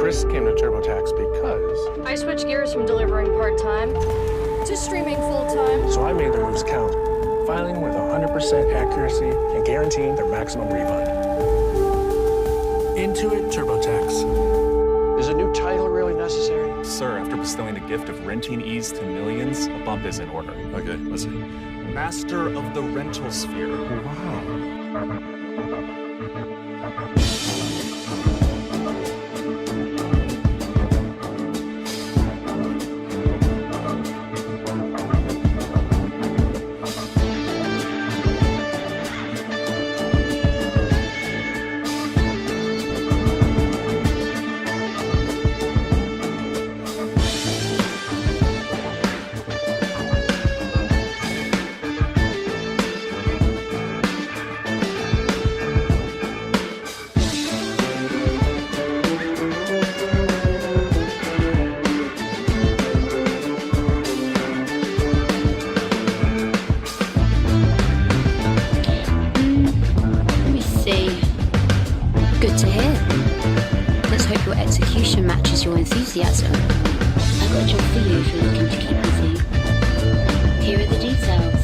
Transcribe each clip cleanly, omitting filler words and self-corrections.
Chris came to TurboTax because I switched gears from delivering part-time to streaming full-time. So I made their moves count, filing with 100% accuracy and guaranteeing their maximum refund. Intuit TurboTax. Is a new title really necessary? Sir, after bestowing the gift of renting ease to millions, a bump is in order. Okay, let's see. Master of the rental sphere. Wow. Enthusiasm. I got a job for you if you're looking to keep busy. Here are the details.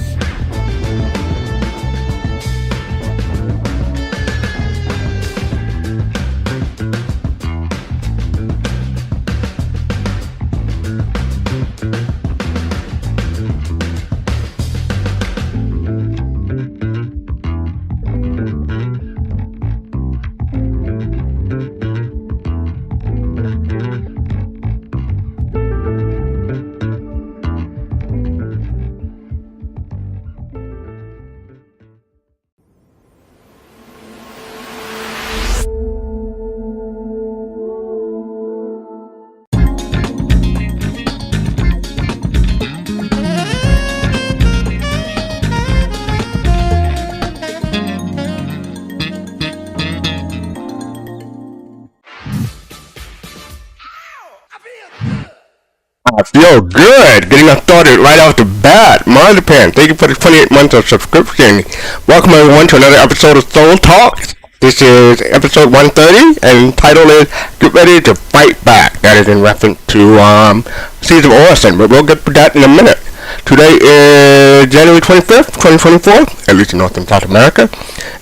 I feel good getting us started right off the bat. Marzipan, thank you for the 28 months of subscription. Welcome everyone to another episode of Soul Talks. This is episode 130 and the title is Get Ready to Fight Back. That is in reference to Seas of Orison, but we'll get to that in a minute. Today is January 25th, 2024, at least in North and South America.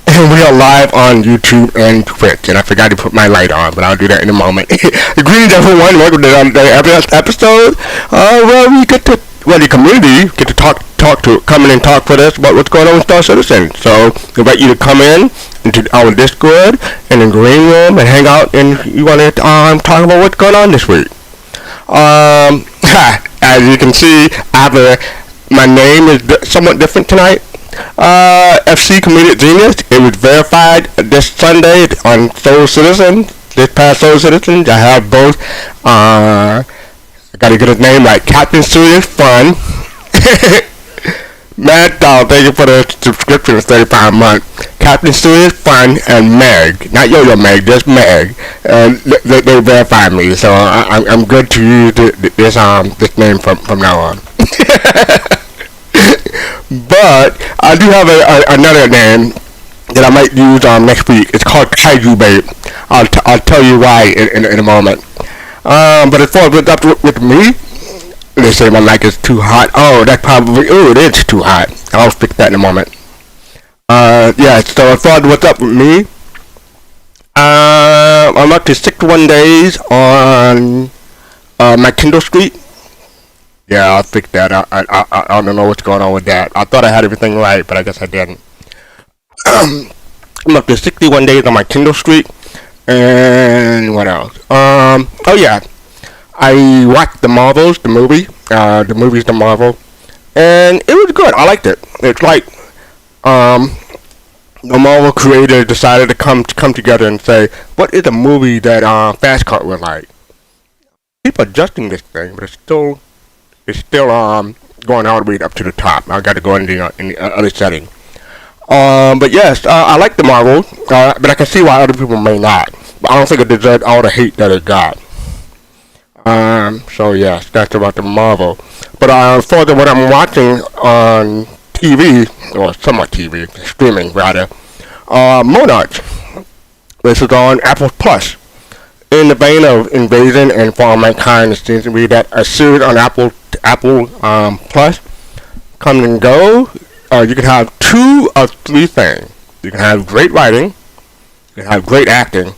And we are live on YouTube and Twitch. And I forgot to put my light on, but I'll do that in a moment. Greetings everyone, welcome to the episode where we get to, well, the community get to come in and talk with us about what's going on with Star Citizen. So I invite you to come in into our Discord and the green room and hang out, and you want to talk about what's going on this week. As you can see, my name is somewhat different tonight. FC Comedic Genius. It was verified this Sunday on Soul Citizen. This past Soul Citizen, I have both. I gotta get his name right. Captain Serious Fun. Mad Dog, thank you for the subscription of 35 months. Captain Serious Fun and Meg. Not Yo-Yo Meg, just Meg. They verified me, so I'm good to use this name from now on. But I do have another name that I might use next week. It's called Kaiju Babe. I'll tell you why in a moment. But as far as what's up with me, they say my mic is too hot. Oh, it is too hot. I'll fix that in a moment. Yeah, so as far as what's up with me, I'm up to 61 days on my Kindle Street. Yeah, I'll fix that. I don't know what's going on with that. I thought I had everything right, but I guess I didn't. I'm up to 61 days on my Kindle Streak. And what else? Oh yeah. I watched The Marvels, the movie. The movie's The Marvel. And it was good. I liked it. It's like, the Marvel creator decided to come together and say, what is a movie that fastcart would like? Keep adjusting this thing, but it's still going all the way up to the top. I got to go in the other setting. But yes, I like the Marvel, but I can see why other people may not. But I don't think it deserved all the hate that it got. So yes, that's about the Marvel. But for what I'm watching on TV, or somewhat TV, streaming rather, Monarch. This is on Apple Plus. In the vein of Invasion and For All Mankind, it seems to be that a series on Apple Plus come and go. You can have two of three things. You can have great writing, you can have great acting,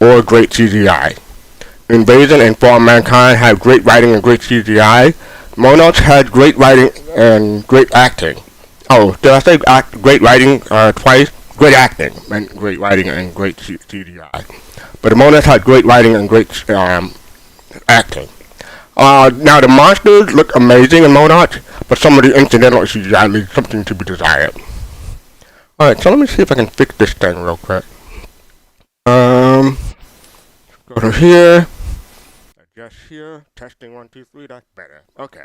or great CGI. Invasion and For All Mankind had great writing and great CGI. Monarchs had great writing and great acting. Oh, did I say great writing twice? Great acting and great writing and great CGI. But the Monarchs had great writing and great acting. Now the monsters look amazing in Monarch, but some of the incidental CGI leaves something to be desired. Alright, so let me see if I can fix this thing real quick. Go to here. Adjust here. Testing 1, 2, 3. That's better. Okay.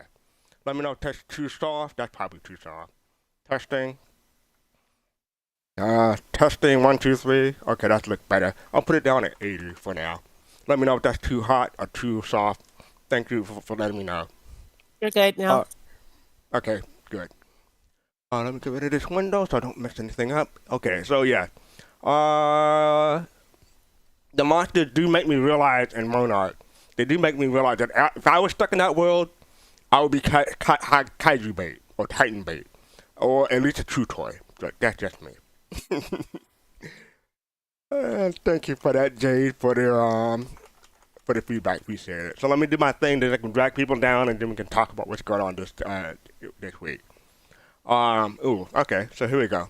Let me know if test too soft. That's probably too soft. Testing. Testing 1, 2, 3. Okay, that looks better. I'll put it down at 80 for now. Let me know if that's too hot or too soft. Thank you for letting me know. You're good now. Okay, good. Let me get rid of this window so I don't mess anything up. Okay, so yeah. The monsters do make me realize in Monarch, they do make me realize that if I was stuck in that world, I would be kaiju bait or Titan bait, or at least a true toy. That's just me. Thank you for that, Jade, for the feedback. Appreciate it. So let me do my thing that I can drag people down, and then we can talk about what's going on this week. Okay. So here we go.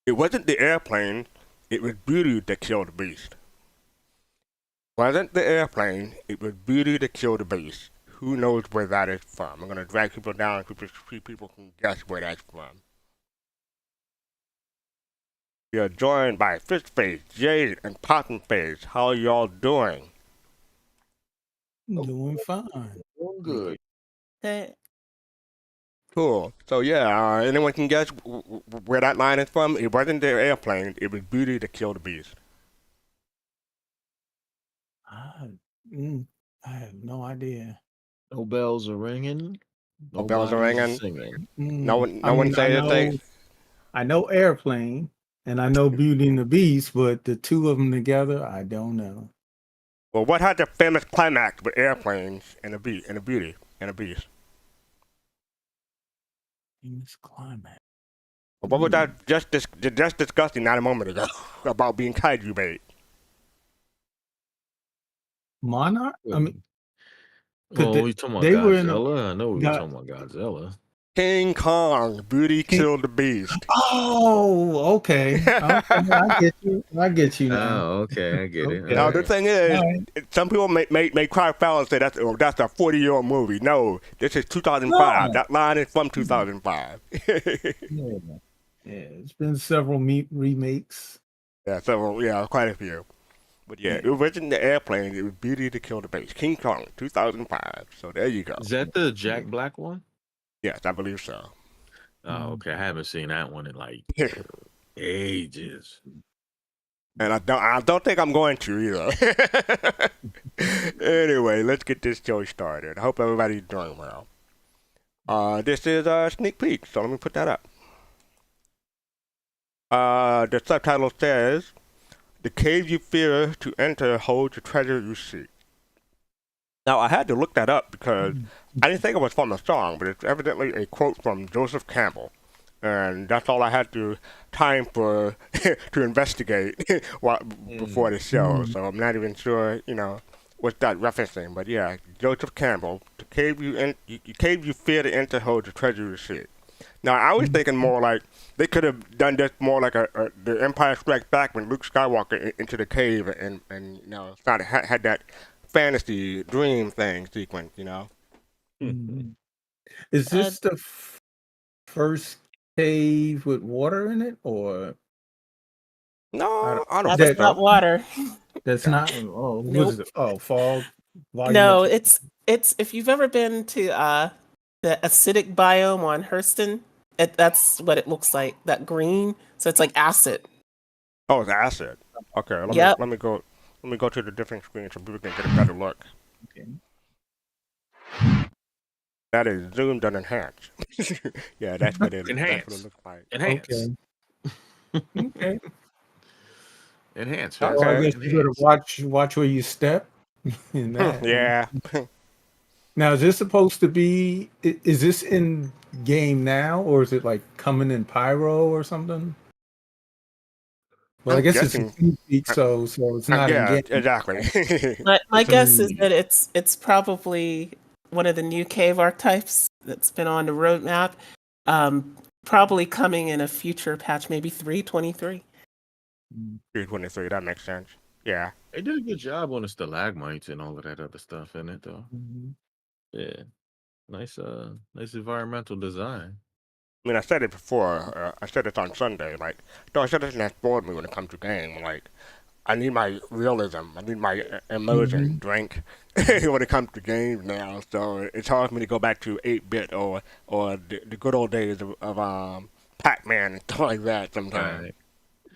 It wasn't the airplane. It was Beauty that killed the beast. Wasn't the airplane. It was Beauty that killed the beast. Who knows where that is from? I'm gonna drag people down so people can guess where that's from. You're joined by Fishface, Jade, and Pottenface. How y'all doing? Doing fine. Doing good. Hey, Cool. So yeah, anyone can guess where that line is from? It wasn't the airplane. It was Beauty that killed the beast. I have no idea. No bells are ringing. No bells are Nobody's ringing. Singing. No one say anything. I know airplane, and I know Beauty and the Beast, but the two of them together, I don't know. Well, what had the famous climax with airplanes and a beauty and a beast? Famous climax. Well, what was that just discussing not a moment ago about being kaiju bait? Monarch? I mean, Oh, we talking about they were in Godzilla? I know we were talking about Godzilla. King Kong, Beauty killed the beast. Oh, okay. I get you now. Oh, okay, I get it. Okay. Now the thing is, Right. some people may cry foul and say that's a 40-year-old movie. No, this is 2005. No. That line is from 2005. Yeah, it's been several remakes. Yeah, quite a few. But yeah, it wasn't the airplane. It was Beauty to Kill the Beast. King Kong, 2005. So there you go. Is that the Jack Black one? Yes, I believe so. Oh, okay. I haven't seen that one in like ages. And I don't think I'm going to either. Anyway, let's get this show started. I hope everybody's doing well. This is a sneak peek, so let me put that up. The subtitle says, "The cave you fear to enter holds the treasure you seek." Now, I had to look that up because I didn't think it was from a song, but it's evidently a quote from Joseph Campbell. And that's all I had time for to investigate before the show. So I'm not even sure, what's that referencing. But yeah, Joseph Campbell, "The cave you fear to enter holds the treasure you seek." Now, I was thinking more like they could have done this more like the Empire Strikes Back when Luke Skywalker into the cave and had that fantasy dream thing sequence, Is this the first cave with water in it, or No, I don't that's think not so. water. that's not? Oh, what Nope. is it? Oh, fog. No, it's if you've ever been to the acidic biome on Hurston, that's what it looks like. That green, so it's like acid. Oh, it's acid. Okay, Yep. let me go to the different screens so people can get a better look. Okay. That is zoomed and enhanced. Yeah, that's what it Enhanced. looks like. Enhance. Okay. Okay. Enhance, Okay. fast Well, I cart, guess you better enhance. watch where you step in that. Yeah. Now, is this supposed to be? Is this in game now, or is it like coming in Pyro or something? Well, I I'm guess it's a guessing. sneak peek, so it's not in Yeah, game. exactly. My guess is Mm. that it's probably one of the new cave archetypes that's been on the roadmap. Probably coming in a future patch, maybe 3.23. 323, that makes sense. Yeah. They did a good job on the stalagmites and all of that other stuff in it, though. Mhm. Yeah, nice environmental design. I mean, I said it before. I said it on Sunday. Like, no, I said it in that board me when it comes to game. Like, I need my realism. I need my immersion drink when it comes to games now. So it's hard for me to go back to 8-bit or the good old days of Pac-Man and stuff like that sometimes. Right.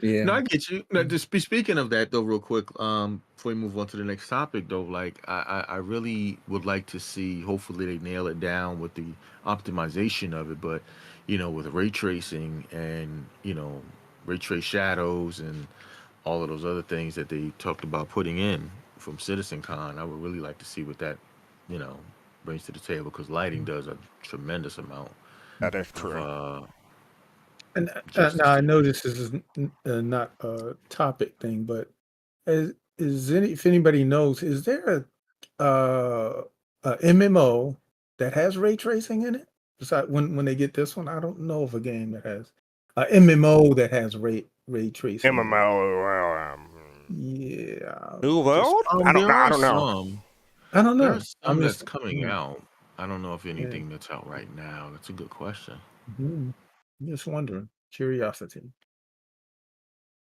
Yeah. No, I get you. No, just speaking of that though, real quick, before we move on to the next topic though, like I really would like to see. Hopefully, they nail it down with the optimization of it. But with ray tracing and ray trace shadows and all of those other things that they talked about putting in from Citizencon, I would really like to see what that you know brings to the table because lighting does a tremendous amount That is of true. And justice now I to know it. this is not a topic thing, but if anybody knows, is there a MMO that has ray tracing in it? Besides, when they get this one, I don't know of a game that has a MMO that has ray tracing in it. MMO, Yeah, New just World? I don't There know. I are don't know. some. I don't There are know. some I'm that's just coming out. I don't know if yeah, anything that's out right now. That's a good question. mhm. Just wondering, curiosity.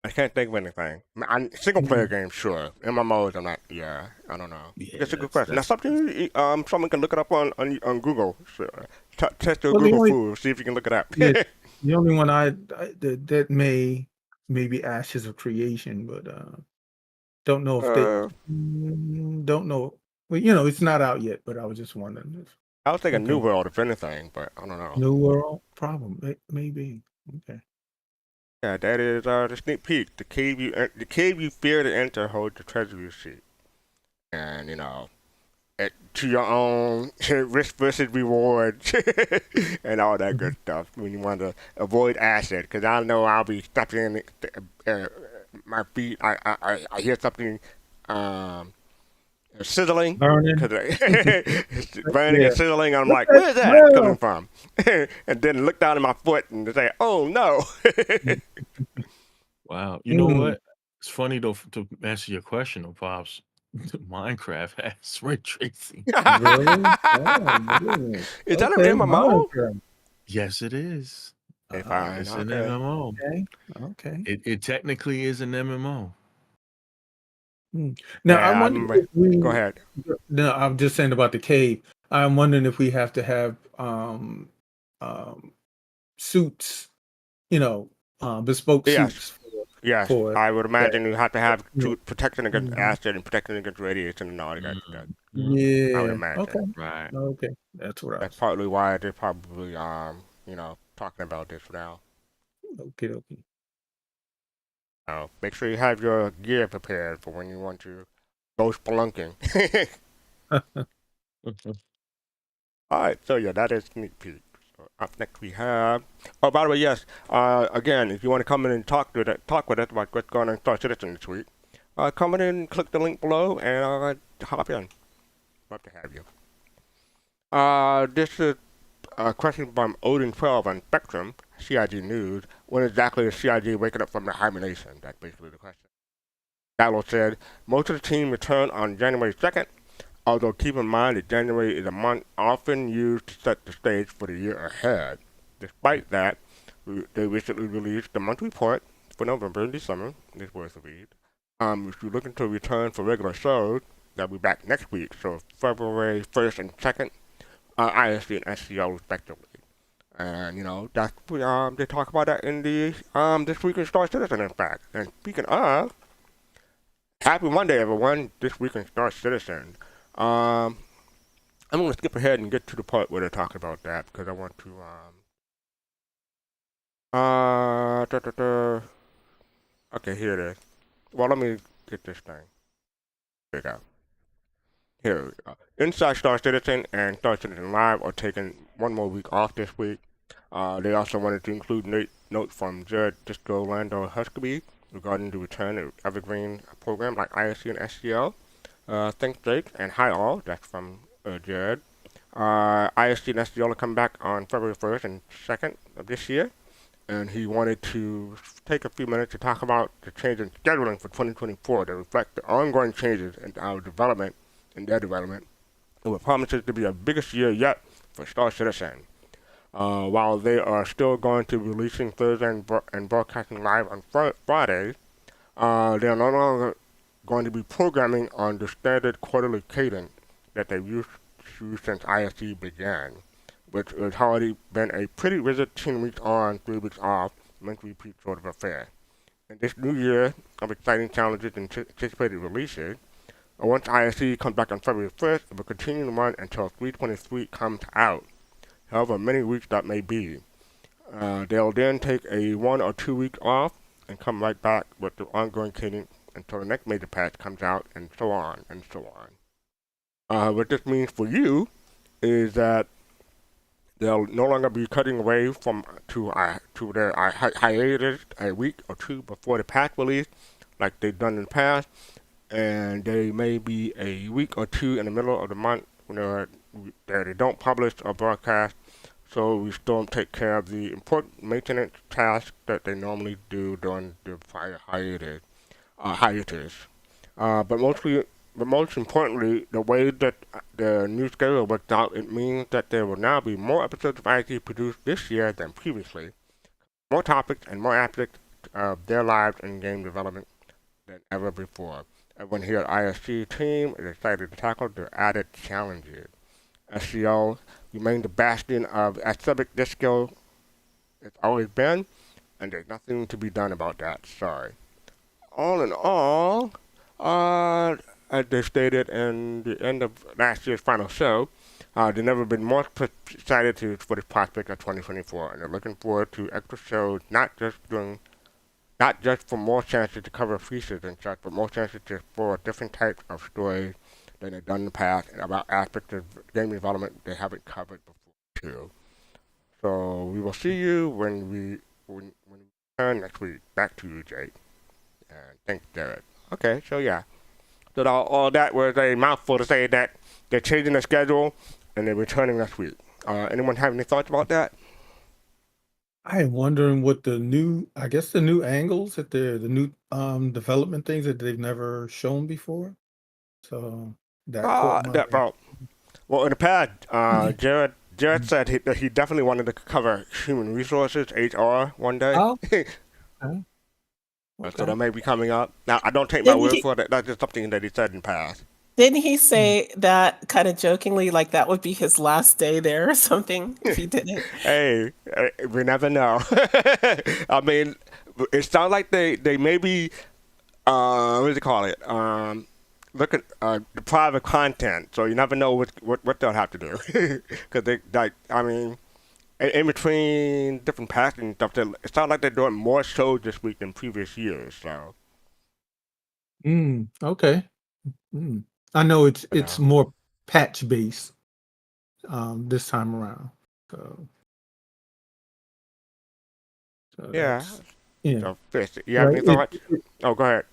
I can't think of anything. Single player games, sure. MMOs, I'm not. Yeah, I don't know. Yeah, That's a good question. That's that's something someone can look it up on Google. Sure. Test your Well, the Google only food. See if you can look it up. yeah, the only one that may maybe Ashes of Creation, but don't know if they uh, don't know. Well, it's not out yet, but I was just wondering if I was thinking New okay, World, if anything, but I don't know. New World problem maybe okay. Yeah, that is the sneak peek. The cave you fear to enter holds the treasury sheet, and to your own risk versus reward and all that good stuff when you want to avoid acid. Because I know I'll be stepping in my feet. I hear something um, sizzling. Burning, Cause it's burning yeah. and sizzling. I'm What's like, that where's that coming smell? from? And then look down at my foot and say, oh no. wow. You know Mm, what? It's funny though to answer your question, though, pops. Minecraft has ray tracing. really? Oh, really? Is that an Okay, MMO? Minecraft. Yes, it is. Okay, fine. It's an Okay. MMO. Okay, okay. It technically is an MMO. Now Yeah, I I wonder remember. if we. Go ahead. No, I'm just saying about the cave. I'm wondering if we have to have suits, bespoke Yes. suits Yes, for I would that. imagine you have to have Yeah. protection against Mhm. acid and protection against radiation and all that. Mhm. I would Yeah. imagine. Okay. Right. Okay. That's what I That's was. partly why they're probably talking about this now. Okay. Okay. Make sure you have your gear prepared for when you want to go spelunking. All right, so yeah, that is sneak peek. So up next we have. Oh, by the way, yes. Again, if you want to come in and talk with us about what's going on in Star Citizen this week, come in and click the link below and hop in. Love to have you. This is a question from Odin12 on Spectrum, CIG News. When exactly is CIG waking up from the hibernation? That's basically the question. Gallo said, most of the team returned on January 2nd, although keep in mind that January is a month often used to set the stage for the year ahead. Despite that, they recently released the monthly report for November and December. This was the read. If you're looking to return for regular shows, they'll be back next week, so February 1st and 2nd, ISC and SCO respectively. And that's they talk about that in the This Week in Star Citizen, in fact. And speaking of, happy Monday, everyone. This Week in Star Citizen. I'm gonna skip ahead and get to the part where they're talking about that because I want to okay, here it is. Well, let me get this thing. Here we go. Here we go. Inside Star Citizen and Star Citizen Live are taking one more week off this week. They also wanted to include notes from Jared Disco Lando Huskeby regarding the return of Evergreen program like ISC and SCL. Thanks, Jake, and hi all. That's from Jared. ISC and SCL will come back on February 1st and 2nd of this year, and he wanted to take a few minutes to talk about the change in scheduling for 2024 that reflect the ongoing changes in our development, in their development, and what promises to be the biggest year yet for Star Citizen. While they are still going to be releasing Thursday and broadcasting live on Fridays, they are no longer going to be programming on the standard quarterly cadence that they've used to since ISC began, which has already been a pretty rigid 10 weeks on, 3 weeks off, month repeat sort of affair. In this new year of exciting challenges and anticipated releases, once ISC comes back on February 1st, it will continue to run until 323 comes out, however many weeks that may be. They'll then take a 1 or 2 week off and come right back with the ongoing cadence until the next major patch comes out, and so on and so on. What this means for you is that they'll no longer be cutting away to their hiatus a week or two before the patch release, like they've done in the past, and they may be a week or two in the middle of the month when they don't publish or broadcast, so we still take care of the important maintenance tasks that they normally do during the hiatus. But most importantly, the way that the new schedule worked out, it means that there will now be more episodes of ISC produced this year than previously, more topics and more aspects of their lives in game development than ever before. Everyone here at ISC team is excited to tackle the added challenges. SCL remains the bastion of aesthetic disco it's always been, and there's nothing to be done about that. Sorry. All in all, as they stated in the end of last year's final show, they've never been more excited for the prospect of 2024, and they're looking forward to extra shows, not just for more chances to cover features and such, but more chances for different types of stories than they've done in the past, and about aspects of game development they haven't covered before too. So we will see you when we return next week. Back to you, Jake. And thanks, Jared. Okay, so yeah. So all that was a mouthful to say that they're changing the schedule and they're returning next week. Anyone have any thoughts about that? I am wondering what the new angles that the new development things that they've never shown before. So that caught my eye. Well, in the past, Jared said that he definitely wanted to cover human resources, HR, one day. Oh. Okay. So that may be coming up. Now, I don't take my word for it. That's just something that he said in the past. Didn't he say that kind of jokingly, like that would be his last day there or something if he didn't? Hey, we never know. I mean, it sounds like they may be, what do you call it? Look at the private content, so you never know what they'll have to do. Because in between different patches and stuff, it sounds like they're doing more shows this week than previous years. So. Okay. I know it's more patch based this time around. So yeah. Yeah. So, you have any thoughts? Oh, go ahead.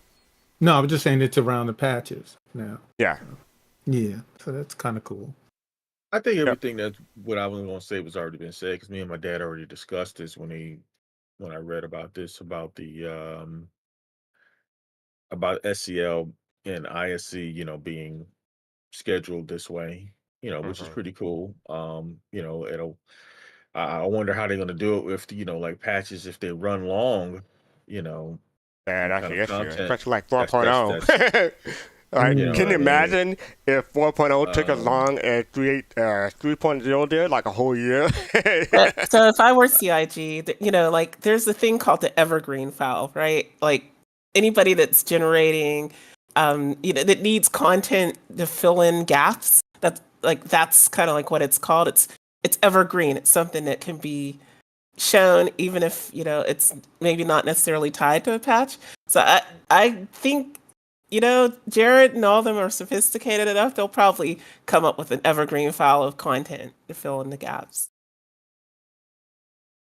No, I was just saying it's around the patches now. Yeah. Yeah. So that's kind of cool. I think everything that's what I was going to say was already been said, because me and my dad already discussed this when I read about this, about the about SCL and ISC, being scheduled this way, which is pretty cool. I wonder how they're going to do it with like patches if they run long, Yeah, that's kind the of issue, content. especially like That's 4.0. Like, You know can what you I mean? imagine if 4.0 took as long as 3.0 did, like a whole year? So if I were CIG, like there's a thing called the evergreen file, right? Like anybody that's generating, that needs content to fill in gaps. That's kind of like what it's called. It's evergreen. It's something that can be shown, even if it's maybe not necessarily tied to a patch. So I think Jared and all of them are sophisticated enough. They'll probably come up with an evergreen file of content to fill in the gaps.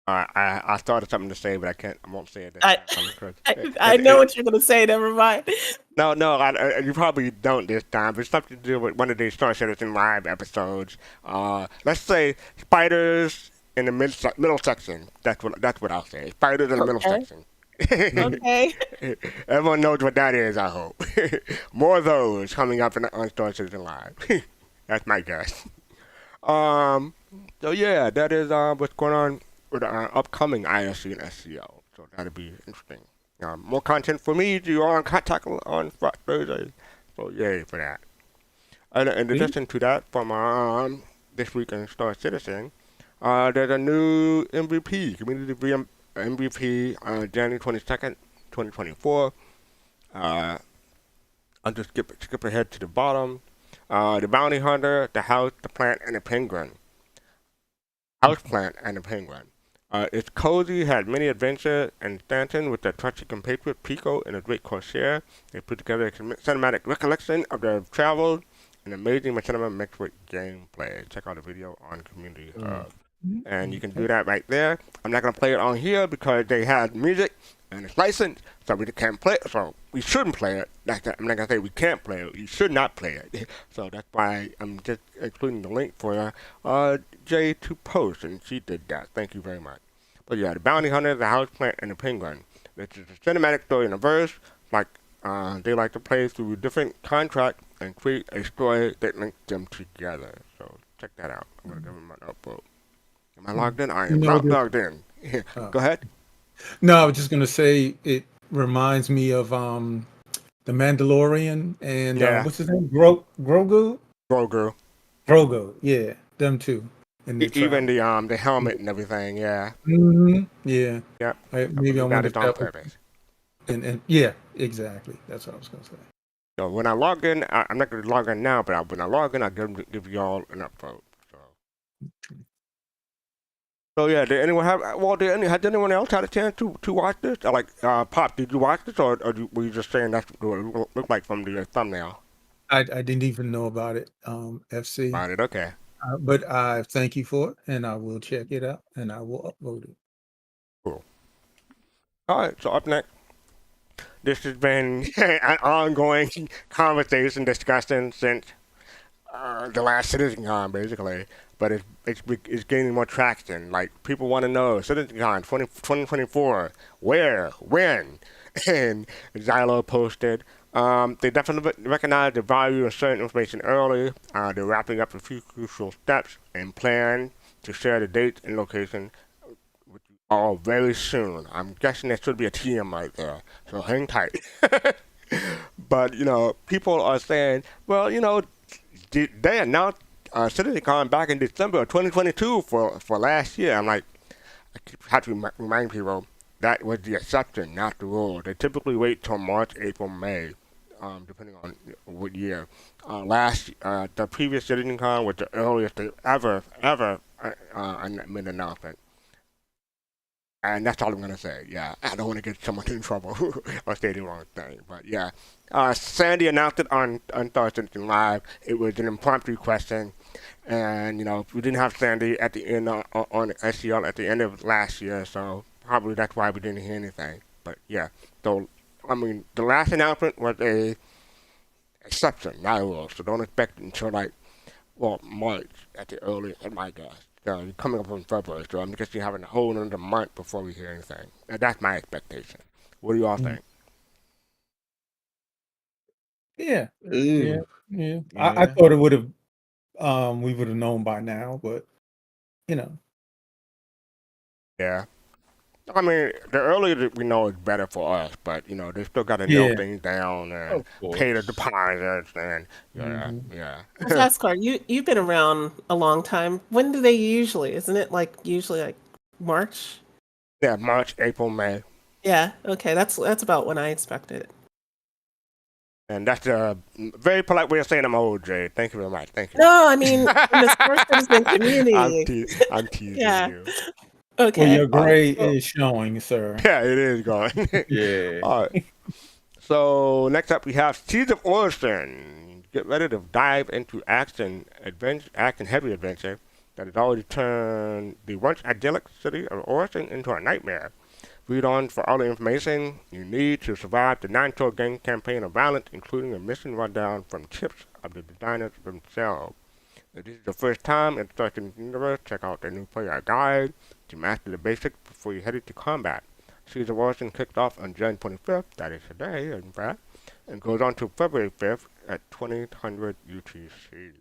I started something to say, but I won't say it. I know what you're gonna say. Never mind. No, you probably don't this time. It's something to do with one of these Star Citizen Live episodes. Let's say spiders in the middle section. That's what I'll say. Spiders in the middle section. Okay. Everyone knows what that is, I hope. More of those coming up on Star Citizen Live. That's my guess. So yeah, that is what's going on with our upcoming ISC and SCO. So that'll be interesting. More content for me to on contact on Thursday. So yay for that. And in addition to that, from this week in Star Citizen, there's a new MVP, community MVP on January 22nd, 2024. I'll just skip ahead to the bottom. The Bounty Hunter, the House, the Plant, and the Penguin. House Plant and the Penguin. It's cozy, had many adventures, and Stanton with their trusted compatriot Pico and a great Corsair. They put together a cinematic recollection of their travels and amazing Machinima mixed with gameplay. Check out the video on Community Hub. And you can do that right there. I'm not going to play it on here because they had music and it's licensed, so we can't play it. So we shouldn't play it. I'm not going to say we can't play it. You should not play it. So that's why I'm just including the link for Jay to post, and she did that. Thank you very much. But yeah, the Bounty Hunter, the House Plant, and the Penguin. It's a cinematic story in a verse. Like they like to play through different contracts and create a story that links them together. So check that out. I'm going to give them an upvote. Am I logged in? I am not logged in. Go ahead. No, I was just going to say it reminds me of the Mandalorian and what's his name? Grogu? Grogu, yeah, them two. And even the helmet and everything, yeah. Mm-hmm. Yeah. Yeah. Maybe I got wanted it on purpose. And yeah, exactly. That's what I was going to say. So when I log in, I'm not going to log in now, but when I log in, I'll give you all an upvote. So yeah, did anyone have? Well, had anyone else had a chance to watch this? Pop, did you watch this, or were you just saying that's what it looked like from the thumbnail? I didn't even know about it. FC. About it, okay. But I thank you for it, and I will check it out, and I will upload it. Cool. All right. So up next, this has been an ongoing conversation, discussion since the last Citizencon, basically. But it's gaining more traction. Like, people want to know, Citizencon 2024, where, when? And Xylo posted, they definitely recognize the value of certain information early. They're wrapping up a few crucial steps and plan to share the dates and location with you all very soon. I'm guessing there should be a TM right there, so hang tight. But, people are saying, well, they announced Citizencon back in December of 2022 for last year. I'm like, I have to remind people that was the exception, not the rule. They typically wait till March, April, May, depending on what year. The previous Citizencon was the earliest they ever made an announcement. And that's all I'm going to say. Yeah, I don't want to get someone in trouble or say the wrong thing. But yeah, Sandy announced it on Star Citizen Live. It was an impromptu question. And, we didn't have Sandy at the end on SCL at the end of last year. So probably that's why we didn't hear anything. But yeah, so, the last announcement was a exception, not a rule. So don't expect it until March at the earliest, at my guess. Coming up in February, so I'm guessing having a whole another month before we hear anything. That's my expectation. What do you all think? Yeah. I thought it would have. We would have known by now, but Yeah. The earlier we know is better for us, but they still got to nail things down and pay the deposits and yeah. Fastcart, you've been around a long time. When do they usually? Isn't it usually March? Yeah, March, April, May. Yeah. Okay, that's about when I expected it. And that's a very polite way of saying I'm old, Jay. Thank you very much. Thank you. No, in the Star Citizen community. I'm teasing you. Okay. Well, your All right, gray cool. is showing, sir. Yeah, it is gone. Yeah. All right. So next up we have Seeds of Orson. Get ready to dive into action heavy adventure that has already turned the once idyllic city of Orson into a nightmare. Read on for all the information you need to survive the 9-tour game campaign of violence, including a mission rundown from tips of the designers themselves. If this is your first time in the Starting Universe, check out the new player guide to master the basics before you head into combat. Seeds of Orson kicked off on January 25th, that is today, in fact, and goes on to February 5th at 2000 UTC.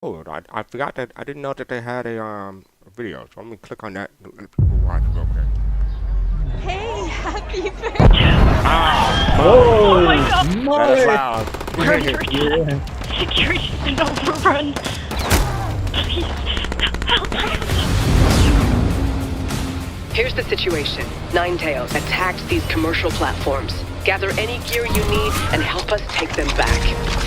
Oh, I forgot that I didn't know that they had a video, so let me click on that and let people watch real quick. Hey, happy birthday! Oh my God. That is loud. Yeah. Security's been overrun. Please, help us. Here's the situation. Ninetales attacks these commercial platforms. Gather any gear you need and help us take them back.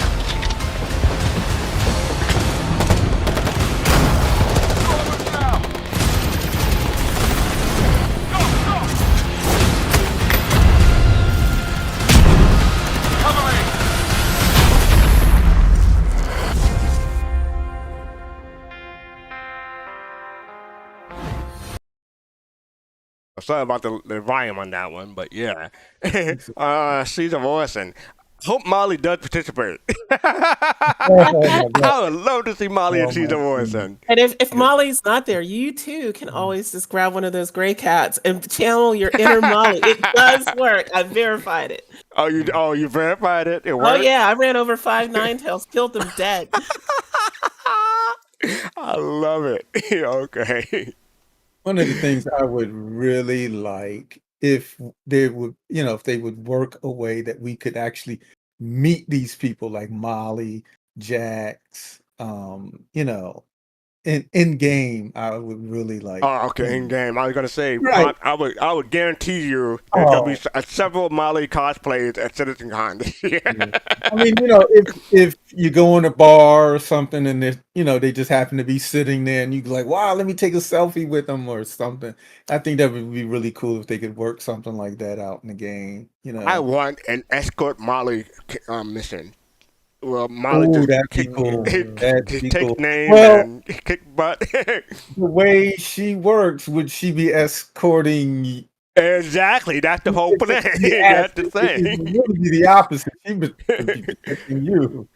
Sorry about the volume on that one, but yeah. Seeds of Orson. Hope Molly does participate. I would love to see Molly in Seeds of Orson. And if Molly's not there, you too can always just grab one of those gray cats and channel your inner Molly. It does work. I verified it. Oh, you verified it? It worked? Oh yeah, I ran over 5 Ninetales, killed them dead. I love it. Okay. One of the things I would really like if they would, if they would work a way that we could actually meet these people like Molly, Jax, in game. I would really like. Oh, okay, in game. I was gonna say, Right. I would guarantee you there'll be several Molly cosplays at Citizencon. Yeah. I mean, if you go in a bar or something and they just happen to be sitting there and you like, wow, let me take a selfie with them or something. I think that would be really cool if they could work something like that out in the game. I want an escort Molly mission. Well, Molly Ooh, just that'd be cool. That'd be take cool. name Well, and kick butt. the way she works, would she be escorting? Exactly, that's the whole plan. That's the thing. It would really be the opposite. She would be protecting you.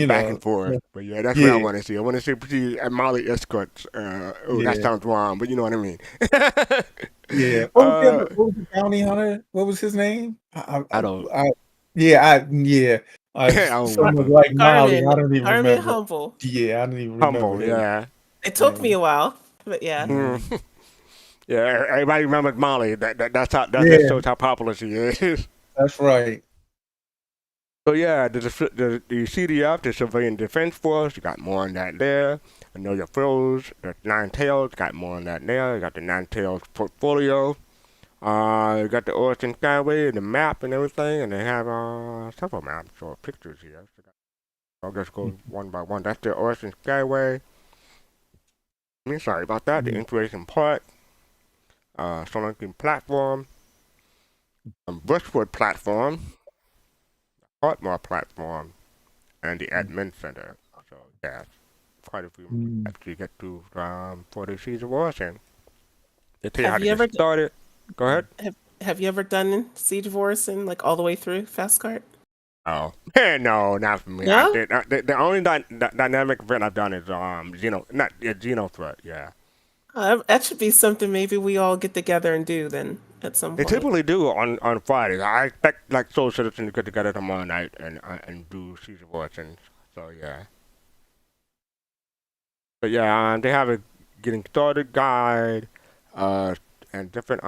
Back and forth. But yeah, that's what I want to see. I want to see Molly escorts. That sounds wrong, but you know what I mean. Yeah. What was the bounty hunter? What was his name? I don't. Someone like Molly. I don't even Carmen remember. Humble. Yeah, I don't even remember. Humble, yeah. It took me a while, but yeah. Yeah, everybody remembers Molly. That shows how popular she is. That's right. So yeah, the CDF, the Civilian Defense Force, you got more on that there. I know your foes, the Ninetales, got more on that there. You got the Ninetales portfolio. You got the Orson Skyway, the map and everything, and they have several maps or pictures here. So I'll just go one by one. That's the Orson Skyway. Sorry about that. The Inspiration Park, Solankin Platform, Bushwood Platform, Hartmore Platform, and the Admin Center. So yeah, quite a few after you get to 40 Seeds of Orson. They tell you how to get started. Go ahead. Have you ever done Siege of Orson, like all the way through fastcart? Oh, no, not for me. No? The only dynamic event I've done is Xeno Threat. Yeah. That should be something maybe we all get together and do then at some They point. typically do on Fridays. I expect like Soul Citizen to get together tomorrow night and do Siege of Orson. So yeah. But yeah, they have a getting started guide, and different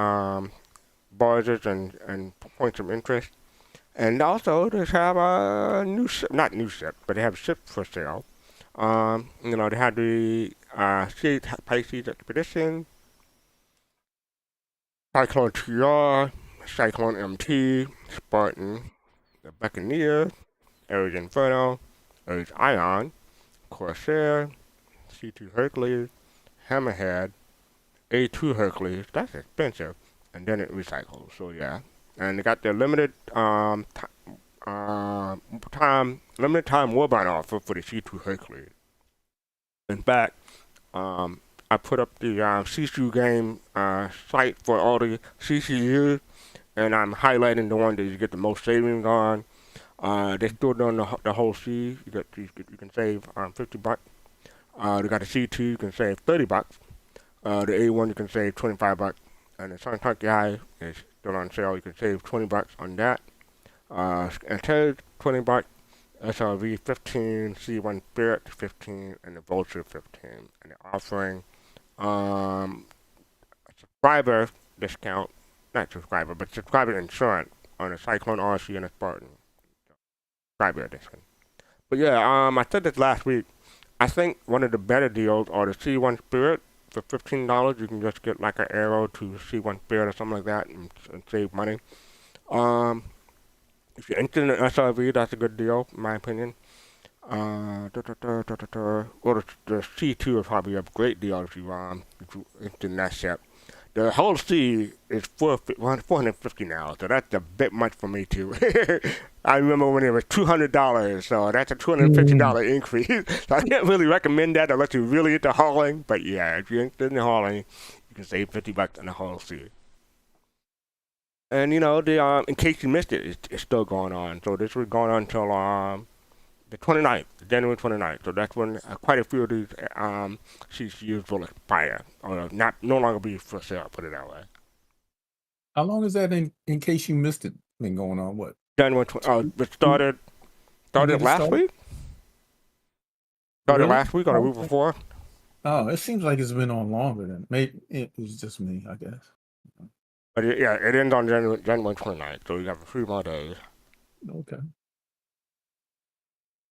barges and points of interest. And also they have a new ship, not new ship, but they have ships for sale. They have the Pisces Expedition, Cyclone TR, Cyclone MT, Spartan, the Buccaneer, Ares Inferno, Ares Ion, Corsair, C2 Hercules, Hammerhead, A2 Hercules. That's expensive, and then it recycles. So yeah, and they got their limited limited time Warbond offer for the C2 Hercules. In fact, I put up the CCU game site for all the CCUs, and I'm highlighting the one that you get the most savings on. They still doing the whole C. You can save $50. They got the C2, you can save $30. The A1 you can save $25, and the Soundcloud guy is still on sale. You can save $20 on that. Intel $20, SRV 15, C1 Spirit 15, and the Vulture 15. And they're offering a subscriber discount, not subscriber, but subscriber insurance on a Cyclone RC and a Spartan. Subscriber edition. But yeah, I said this last week. I think one of the better deals are the C1 Spirit. For $15, you can just get like an arrow to C1 Spirit or something like that and save money. If you're interested in the SRV, that's a good deal, in my opinion. Well, the C2 is probably a great deal if you're interested in that ship. The whole C is $450 now, so that's a bit much for me too. I remember when it was $200, so that's a $250 increase. So I can't really recommend that unless you're really into hauling. But yeah, if you're interested in hauling, you can save $50 on the whole C. And you know, in case you missed it, it's still going on. So this was going on until the 29th, January 29th. So that's when quite a few of these CCUs will expire or no longer be for sale. Put it that way. How long is that in case you missed it? Been going on what? January. It started last week. Started last week or the week before. Oh, it seems like it's been on longer than maybe it was just me, I guess. But it ends on January 29th, so you have a few more days. Okay.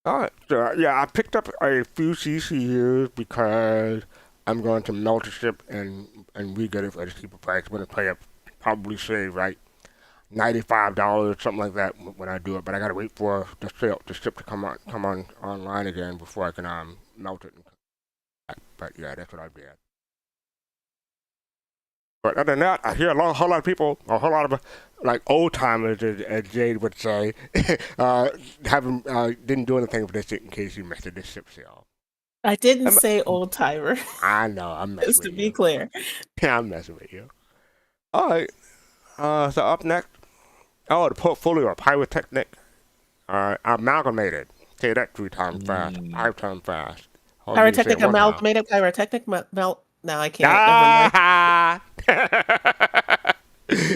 Alright, so I picked up a few CCUs because I'm going to melt the ship and re-get it for a cheaper price. I'm going to probably save $95, something like that when I do it, but I got to wait for the ship to come on online again before I can melt it. But yeah, that's what I did. But other than that, I hear a whole lot of people, a whole lot of like old timers, as Jade would say, didn't do anything with this shit in case you missed it. This ship sale. I didn't say old timer. I know, I'm messing Just with to you. be clear. Yeah, I'm messing with you. All right. So up next, the portfolio of Pyrotechnic, Amalgamated. Say that 3 times fast, 5 times fast. Pyrotechnic Amalgamated, Pyrotechnic No, I can't.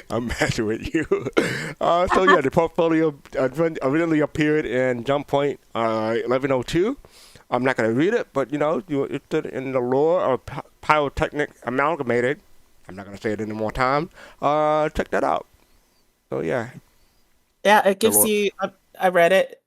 I'm messing with you. So yeah, the portfolio originally appeared in Jump Point 1102. I'm not going to read it, but you know, you're interested in the lore of Pyrotechnic Amalgamated. I'm not going to say it any more time. Check that out. So yeah. Yeah, it gives you. I read it.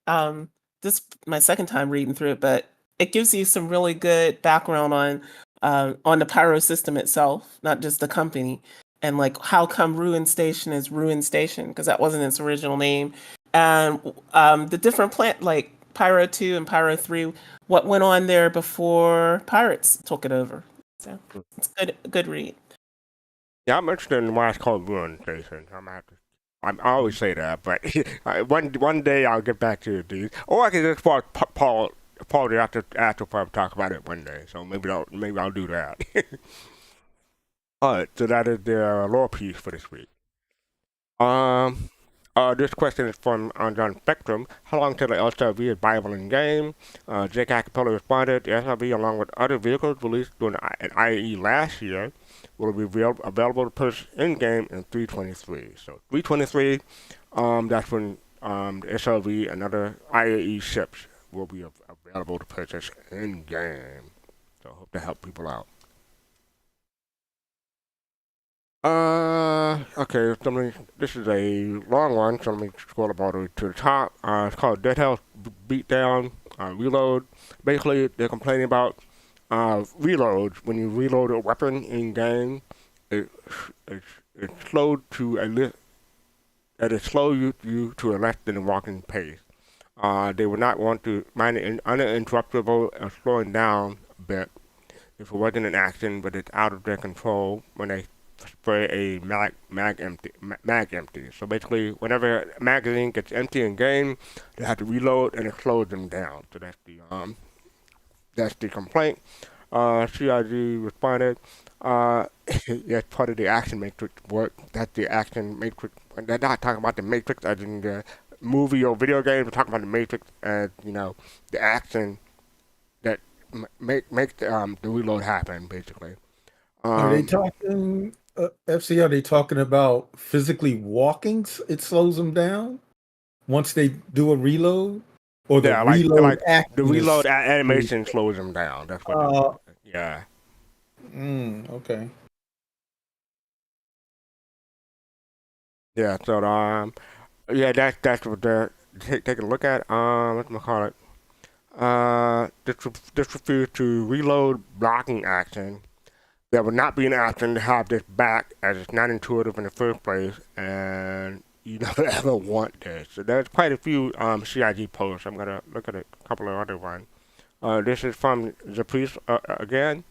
This is my second time reading through it, but it gives you some really good background on the Pyro system itself, not just the company, and like how come Ruin Station is Ruin Station, because that wasn't its original name, and the different plant like Pyro 2 and Pyro 3, what went on there before Pirates took it over. So it's good read. Yeah, I'm interested in why it's called Ruin Station. I always say that, but one day I'll get back to these, or I can just Paul the Astropub talk about it one day. So maybe I'll do that. All right, so that is the lore piece for this week. This question is from John Spectrum. How long till the SRV is viable in game? Jake Acapella responded, the SRV, along with other vehicles released during an IAE last year, will be available to purchase in-game in 323. So 323, that's when the SRV and other IAE ships will be available to purchase in-game. So I hope to help people out. Okay, this is a long one, so let me scroll about it to the top. It's called Dead House Beatdown Reload. Basically, they're complaining about reloads. When you reload a weapon in-game, it's slowed to it slows you to a less than walking pace. They would not want to mind it uninterruptible and slowing down a bit. if it wasn't an action, but it's out of their control when they spray a mag empty. So basically, whenever a magazine gets empty in game, they have to reload and it slows them down. So that's the complaint. CIG responded. That's part of the action matrix work. That's the action matrix. They're not talking about the matrix as in the movie or video game. We're talking about the matrix as the action that make the reload happen, basically. Are they talking, FC? Are they talking about physically walking? It slows them down once they do a reload, or the reload action. The reload animation slows them down. That's what. Yeah. Okay. Yeah. So that's what they're taking a look at. What's my call it? This refers to reload blocking action. There would not be an action to have this back, as it's not intuitive in the first place, and you don't ever want this. So there's quite a few CIG posts. I'm gonna look at a couple of other ones. This is from the priest again.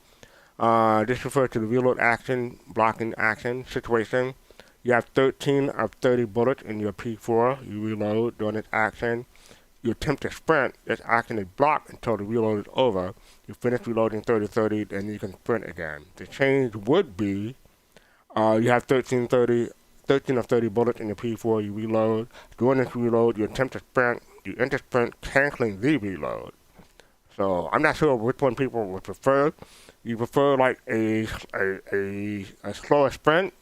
This refers to the reload action, blocking action situation. You have 13 of 30 bullets in your P4. You reload during this action. You attempt to sprint. This action is blocked until the reload is over. You finish reloading 30-30, and you can sprint again. The change would be you have 13 of 30 bullets in your P4. You reload. During this reload, you attempt to sprint. You enter sprint, canceling the reload. So I'm not sure which one people would prefer. You prefer like a slower sprint,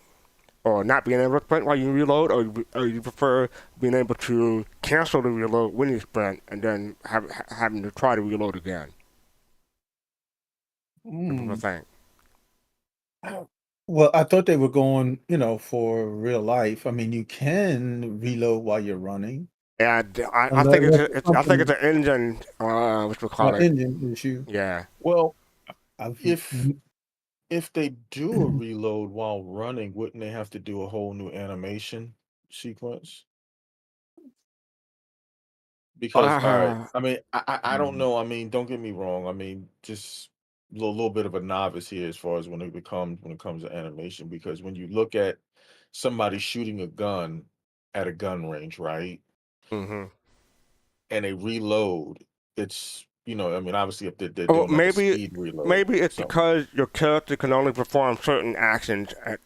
or not being able to sprint while you reload, or you prefer being able to cancel the reload when you sprint and then having to try to reload again? What do you think? Well, I thought they were going, for real life. I mean, you can reload while you're running. Yeah, I think it's an engine, what we call it. Engine issue. Yeah. Well, if they do a reload while running, wouldn't they have to do a whole new animation sequence? Because all right, I mean, I don't know. I mean, don't get me wrong. I mean, just a little bit of a novice here as far as when it comes to animation. Because when you look at somebody shooting a gun at a gun range, right? Mm-hmm. And they reload, it's I mean, obviously if they're Well, doing like a speed reload. maybe it's So because your character can only perform certain actions at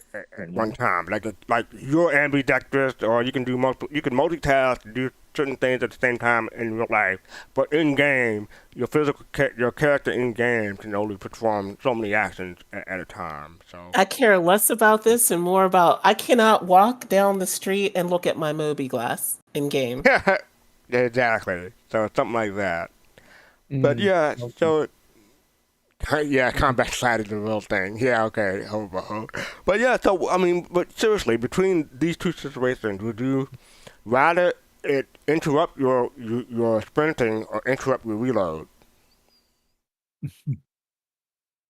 one time. Like you're ambidextrous, or you can multitask, do certain things at the same time in real life. But in game, your character in game can only perform so many actions at a time. So I care less about this and more about I cannot walk down the street and look at my Moby glass in game. Exactly. So something like that. But yeah, Okay. so yeah, combat side is the real thing. Yeah, okay, hobo. But yeah, so I mean, but seriously, between these two situations, would you rather it interrupt your sprinting or interrupt your reload?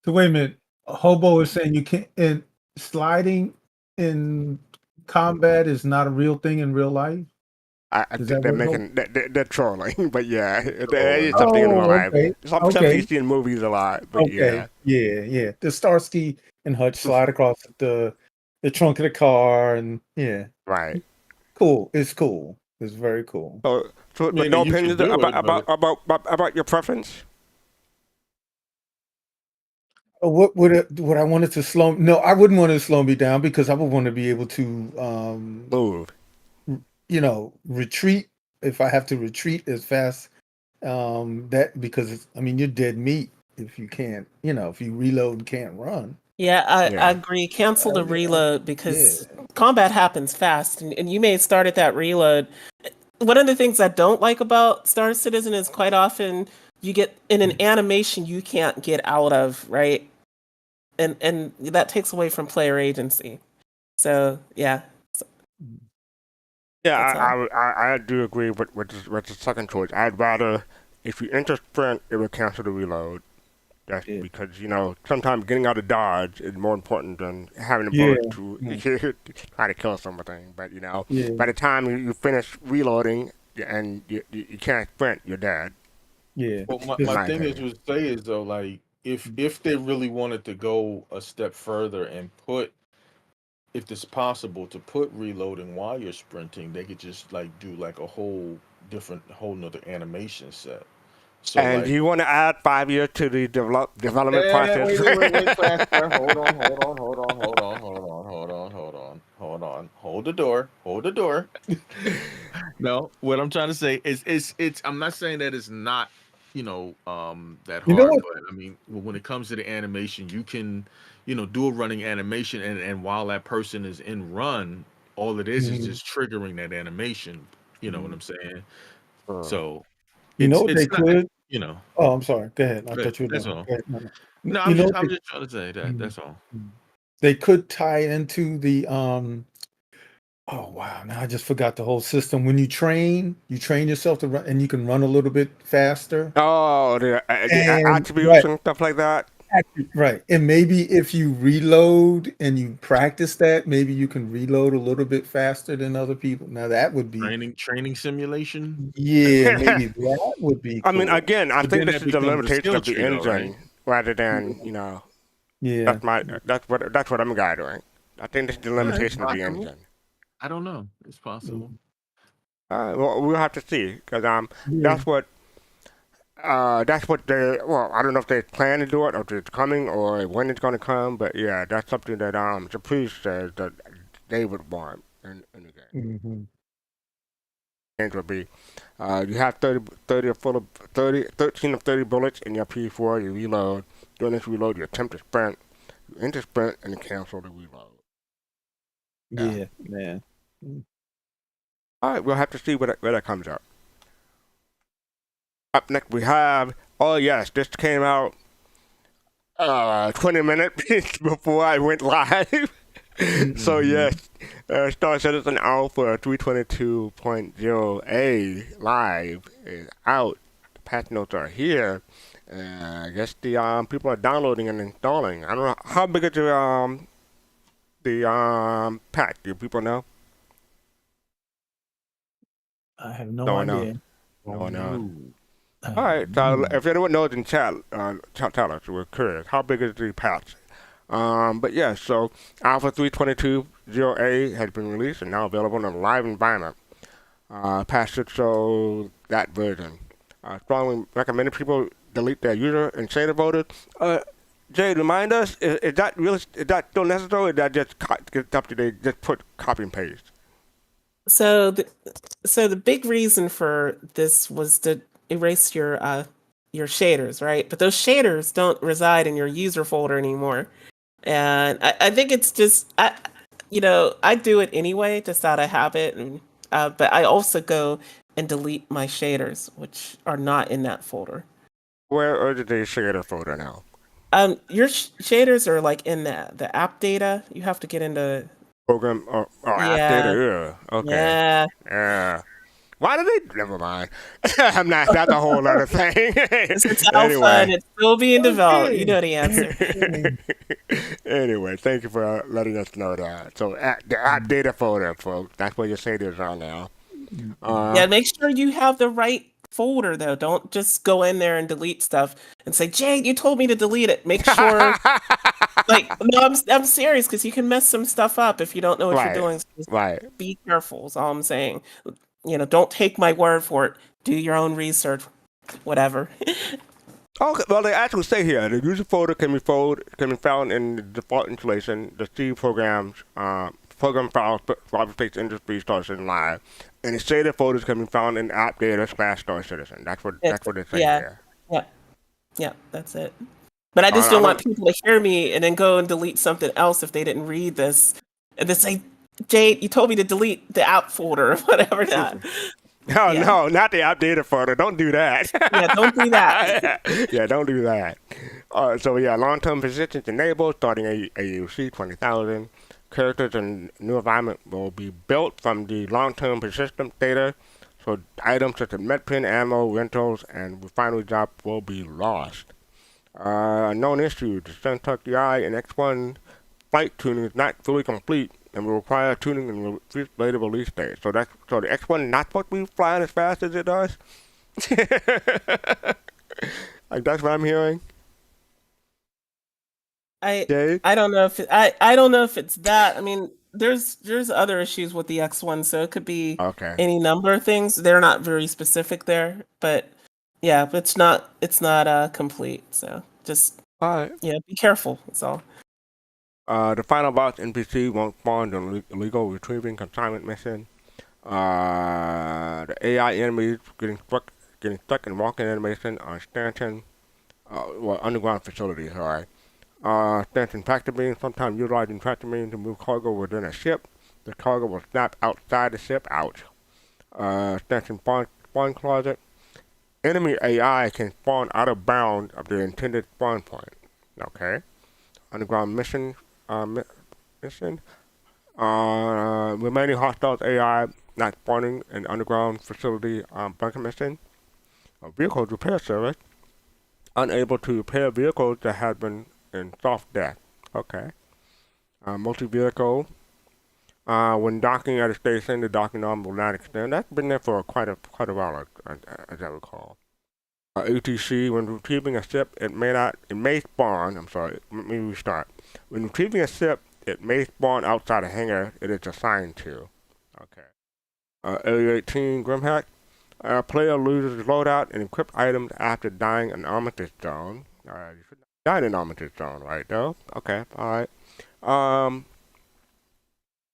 So wait a minute. Hobo is saying you can't. And sliding in combat is not a real thing in real life. I Is think that what they're trolling, but yeah, there is something in real life. okay. Something you see in movies a lot, but Okay. Yeah. The Starsky and Hutch slide across the trunk of the car, and yeah, right. cool. It's cool. It's very cool. So I but mean, no you can opinions do it, but about your preference? What I wanted to slow? No, I wouldn't want to slow me down because I would want to be able to Move. retreat if I have to retreat as fast. Because I mean, you're dead meat if you can't. If you reload and can't run. Yeah, I Yeah. agree. Cancel the Yeah. reload because combat happens fast, and you may start at that reload. One of the things I don't like about Star Citizen is quite often you get in an animation you can't get out of, right? And that takes away from player agency. So yeah. Yeah, That's all. I do agree with the second choice. I'd rather, if you enter sprint, it would cancel the reload. That's because sometimes getting out of dodge is more important than having a bullet to try to kill something. But by the time you finish reloading and you can't sprint, you're dead. Yeah. well, my In my thing is opinion. would say is though, like if they really wanted to go a step further and put, if it's possible to put reloading while you're sprinting, they could just like do like a whole nother animation set. So And like, you want to add 5 years to the development process? wait, faster. Hold on. Hold the door. No, what I'm trying to say is it's I'm not saying that it's not, that You know hard, what? but I mean, when it comes to the animation, you can, do a running animation, and while that person is in run, all it is Mhm. just triggering that animation. You know what I'm saying? So You know what it's they not, could? you know, Oh, I'm sorry. Go ahead. I but thought you were that's done. all. Go ahead. No, no. No, You know what I'm just trying to say that. Mhm. That's all. They could tie into the oh wow, now I just forgot the whole system. When you train yourself to run, and you can run a little bit faster. Oh, the And attributes and stuff like that. right. And maybe if you reload and you practice that, maybe you can reload a little bit faster than other people. Now that would be, Training simulation. yeah, maybe that would be I mean, cool. again, I But think then this that is the becomes a limitation skill of the tree, though, right? engine rather than, Yeah. that's what I'm gathering. I think this is the Yeah, it's limitation of the possible. engine. I don't know. It's possible. Well, we'll have to see because Yeah. that's what they. Well, I don't know if they plan to do it or if it's coming or when it's going to come, but yeah, that's something that the police says that they would want in the game. Mhm. Change would be, you have 30 full of 13 of 30 bullets in your P4. You reload. During this reload, you attempt to sprint. You enter sprint and you cancel the reload. Yeah, man. All right, we'll have to see where that comes up. Up next, we have. Oh yes, this came out 20 minutes before I went live. So yes, Star Citizen Alpha 322.0A live is out. The patch notes are here. I guess the people are downloading and installing. I don't know how big is the patch. Do people know? I have no No one knows. idea. No one knows. All right. So if anyone knows in chat, tell us. We're curious. How big is the patch? But yeah, so Alpha 322.0A has been released and now available in a live environment. Patch should show that version. Strongly recommend people delete their user and shader voters. Jay, remind us, is that still necessary, or is that just something they just put copy and paste? So the big reason for this was to erase your shaders, right? But those shaders don't reside in your user folder anymore. And I think it's just I do it anyway, just out of habit, and but I also go and delete my shaders, which are not in that folder. Where are the shader folder now? Your shaders are like in the app data. You have to get into Program or app data. Yeah. Okay. Yeah. Why do they? Never mind. I'm not. That's a whole other thing. It's alpha and it's still being developed. You know the answer. Anyway, thank you for letting us know that. So the app data folder, folks. That's where your shaders are now. Yeah, make sure you have the right folder though. Don't just go in there and delete stuff and say, Jade, you told me to delete it. Make sure. No, I'm serious, because you can mess some stuff up if you don't know what you're doing. So be careful. Is all I'm saying. Don't take my word for it. Do your own research. Whatever. Okay, well, they actually say here the user folder can be found in the default installation, the C programs, program files, Space Industry Star Citizen Live, and the shader folders can be found in app data / Star Citizen. That's what they say here. Yeah, that's it. But I just don't want people to hear me and then go and delete something else if they didn't read this, and then say, Jade, you told me to delete the app folder or whatever that. No, not the app data folder. Don't do that. Yeah, don't do that. Yeah, don't do that. So yeah, long-term persistence enabled, starting AUC 20,000. Characters and new environment will be built from the long-term persistent data. So items such as medpin, ammo, rentals, and refinery job will be lost. Known issue: the Suntech DI and X1 flight tuning is not fully complete and will require tuning in later release date. So the X1 not supposed to be flying as fast as it does. Like that's what I'm hearing. Jade? I don't know if I don't know if it's that. I mean, there's other issues with the X1, so it could be Okay. any number of things. They're not very specific there, but yeah, but it's not complete. So just All right. yeah, be careful. That's all. The final boss NPC won't spawn the illegal retrieving consignment mission. The AI enemies getting stuck in walking animation on Stanton, underground facility. Sorry. Stanton tractor beam, sometimes utilizing tractor beam to move cargo within a ship. The cargo will snap outside the ship. Ouch. Stanton spawn closet. Enemy AI can spawn out of bounds of the intended spawn point. Okay. Underground mission. Remaining hostiles AI not spawning in underground facility bunker mission. Vehicles repair service. Unable to repair vehicles that have been in soft death. Okay. Multi-vehicle. When docking at a station, the docking arm will not extend. That's been there for quite a while, as I recall. ATC, when retrieving a ship, it may spawn. I'm sorry. Let me restart. When retrieving a ship, it may spawn outside a hangar it is assigned to. Okay. Area 18, Grimhack. Player loses loadout and equip items after dying in Armitage Zone. Alright, you should not die in Armitage Zone, right, though? Okay, alright.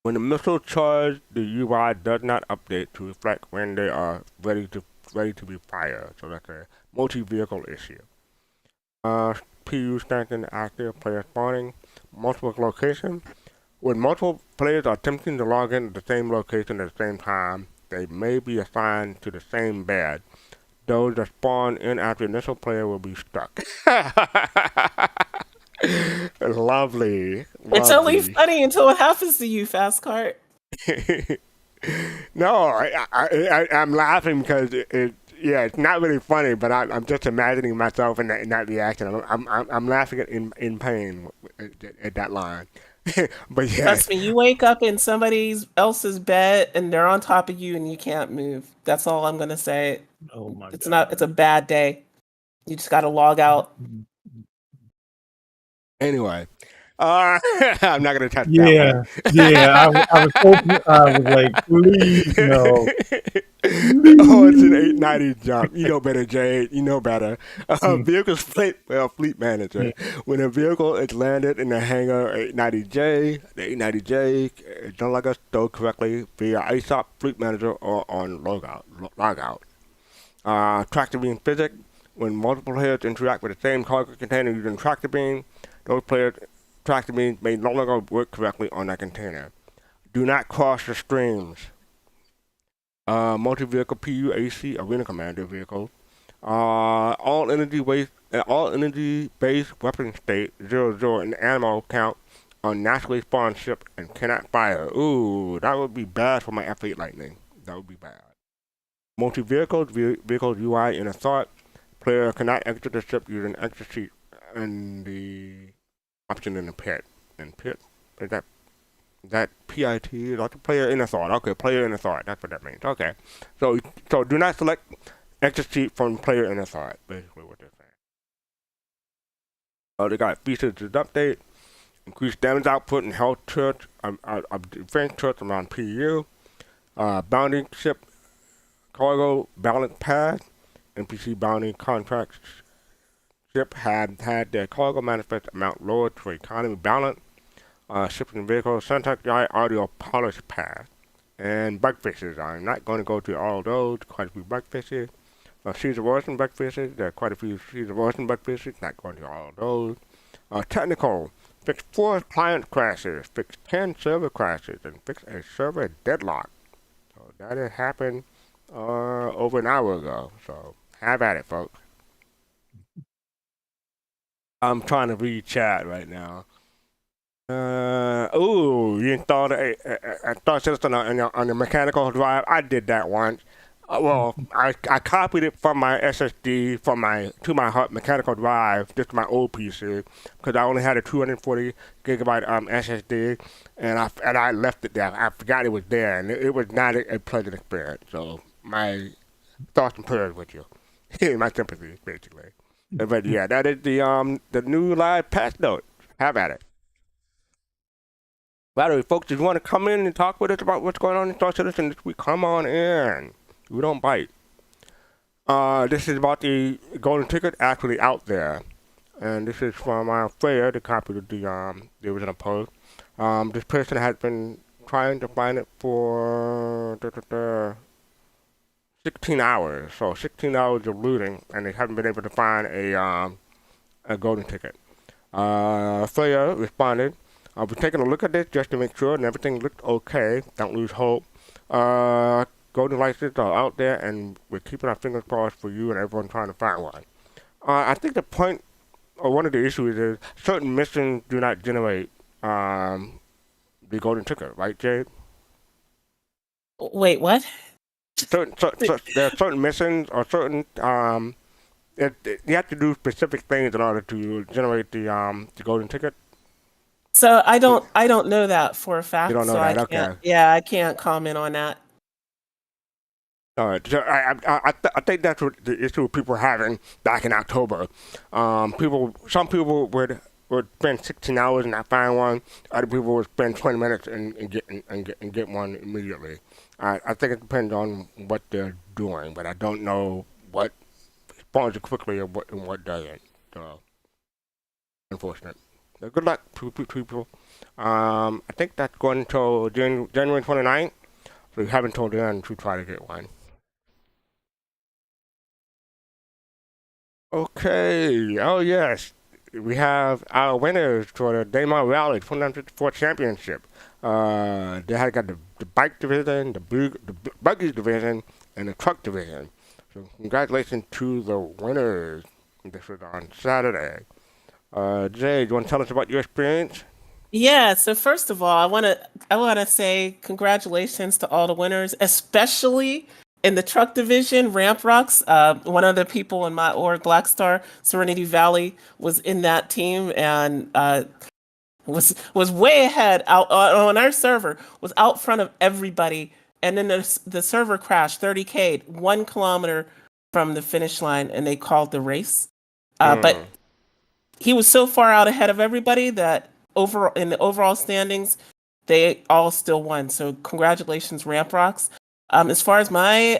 When the missile charge, the UI does not update to reflect when they are ready to be fired. So that's a multi-vehicle issue. PU standing active, player spawning, multiple locations. When multiple players are attempting to log in at the same location at the same time, they may be assigned to the same bed. Those that spawn in after the initial player will be stuck. Lovely. It's only funny until it happens to you, fastcart. No, I'm laughing because it's not really funny, but I'm just imagining myself in that reaction. I'm laughing in pain at that line. But yeah, Trust me, you wake up in somebody else's bed and they're on top of you and you can't move. That's all I'm gonna say. Oh my It's God. not. It's a bad day. You just got to log out. anyway, I'm not gonna touch that Yeah, one. yeah. I was hoping. I was like, please no. Oh, it's an 890 jump. You know better, Jade. You know better. Vehicles fleet manager. When a vehicle is landed in the hangar 890J, the 890J is no longer stored correctly via ASOP fleet manager or on logout. Tractor beam physics. When multiple players interact with the same cargo container using tractor beam, those players' tractor beams may no longer work correctly on that container. Do not cross the streams. Multi-vehicle PUAC arena commander vehicles. All energy-based weapon state 00 and ammo count on naturally spawned ship and cannot fire. Ooh, that would be bad for my F8 Lightning. That would be bad. Multi-vehicles, vehicles UI in a thought. Player cannot exit the ship using exit sheet and the option in the pit. And pit, is that PIT? Like player in a thought. Okay, player in a thought. That's what that means. Okay. So do not select exit sheet from player in a thought. Basically what they're saying. They got features to update. Increased damage output and health church defense church around PU. Bounding ship cargo balance pad. NPC bounding contracts ship had their cargo manifest amount lowered to economy balance. Shipping vehicles, syntax guide, audio polish path, and bug fixes. I'm not going to go through all those. Quite a few bug fixes. Season version bug fixes. There are quite a few season version bug fixes. Not going through all those. Technical. Fix 4 client crashes. Fix 10 server crashes, and fix a server deadlock. So that had happened over an hour ago. So have at it, folks. I'm trying to read chat right now. You installed a thought system on the mechanical drive. I did that once. I copied it from my SSD to my mechanical drive, just my old PC, because I only had a 240 gigabyte SSD, and I left it there. I forgot it was there, and it was not a pleasant experience. So my thoughts and prayers with you, my sympathy, basically. But yeah, that is the new live patch note. Have at it. By the way, folks, if you want to come in and talk with us about what's going on in Star Citizen this week, come on in. We don't bite. This is about the golden ticket actually out there. And this is from Freya, the copy of the original post. This person has been trying to find it for 16 hours. So 16 hours of looting, and they haven't been able to find a golden ticket. Freya responded, I'll be taking a look at this just to make sure and everything looked okay. Don't lose hope. Golden licenses are out there, and we're keeping our fingers crossed for you and everyone trying to find one. I think the point, or one of the issues is certain missions do not generate the golden ticket, right, Jade? Wait, what? There are certain missions or certain you have to do specific things in order to generate the golden ticket. So I don't know that for a fact. You don't know so that, I okay. can't, yeah, I can't comment on that. All right, so I think that's what the issue people are having back in October. Some people would spend 16 hours and not find one. Other people would spend 20 minutes and get one immediately. I think it depends on what they're doing, but I don't know what spawns it quickly and what doesn't. So, unfortunate. So good luck, people. I think that's going until January 29th. So you haven't told them to try to get one. Okay. Oh yes, we have our winners for the Daymar Rally 2954 Championship. They had got the bike division, the buggies division, and the truck division. So congratulations to the winners. This was on Saturday. Jay, do you want to tell us about your experience? Yeah, so first of all, I wanna say congratulations to all the winners, especially in the truck division. Ramp Rocks, one of the people in my org, Black Star Serenity Valley, was in that team and was way ahead out on our server, was out front of everybody, and then the server crashed 30K 1 kilometer from the finish line, and they called the race. But he was so far out ahead of everybody that in the overall standings, they all still won. So congratulations, Ramp Rocks. As far as my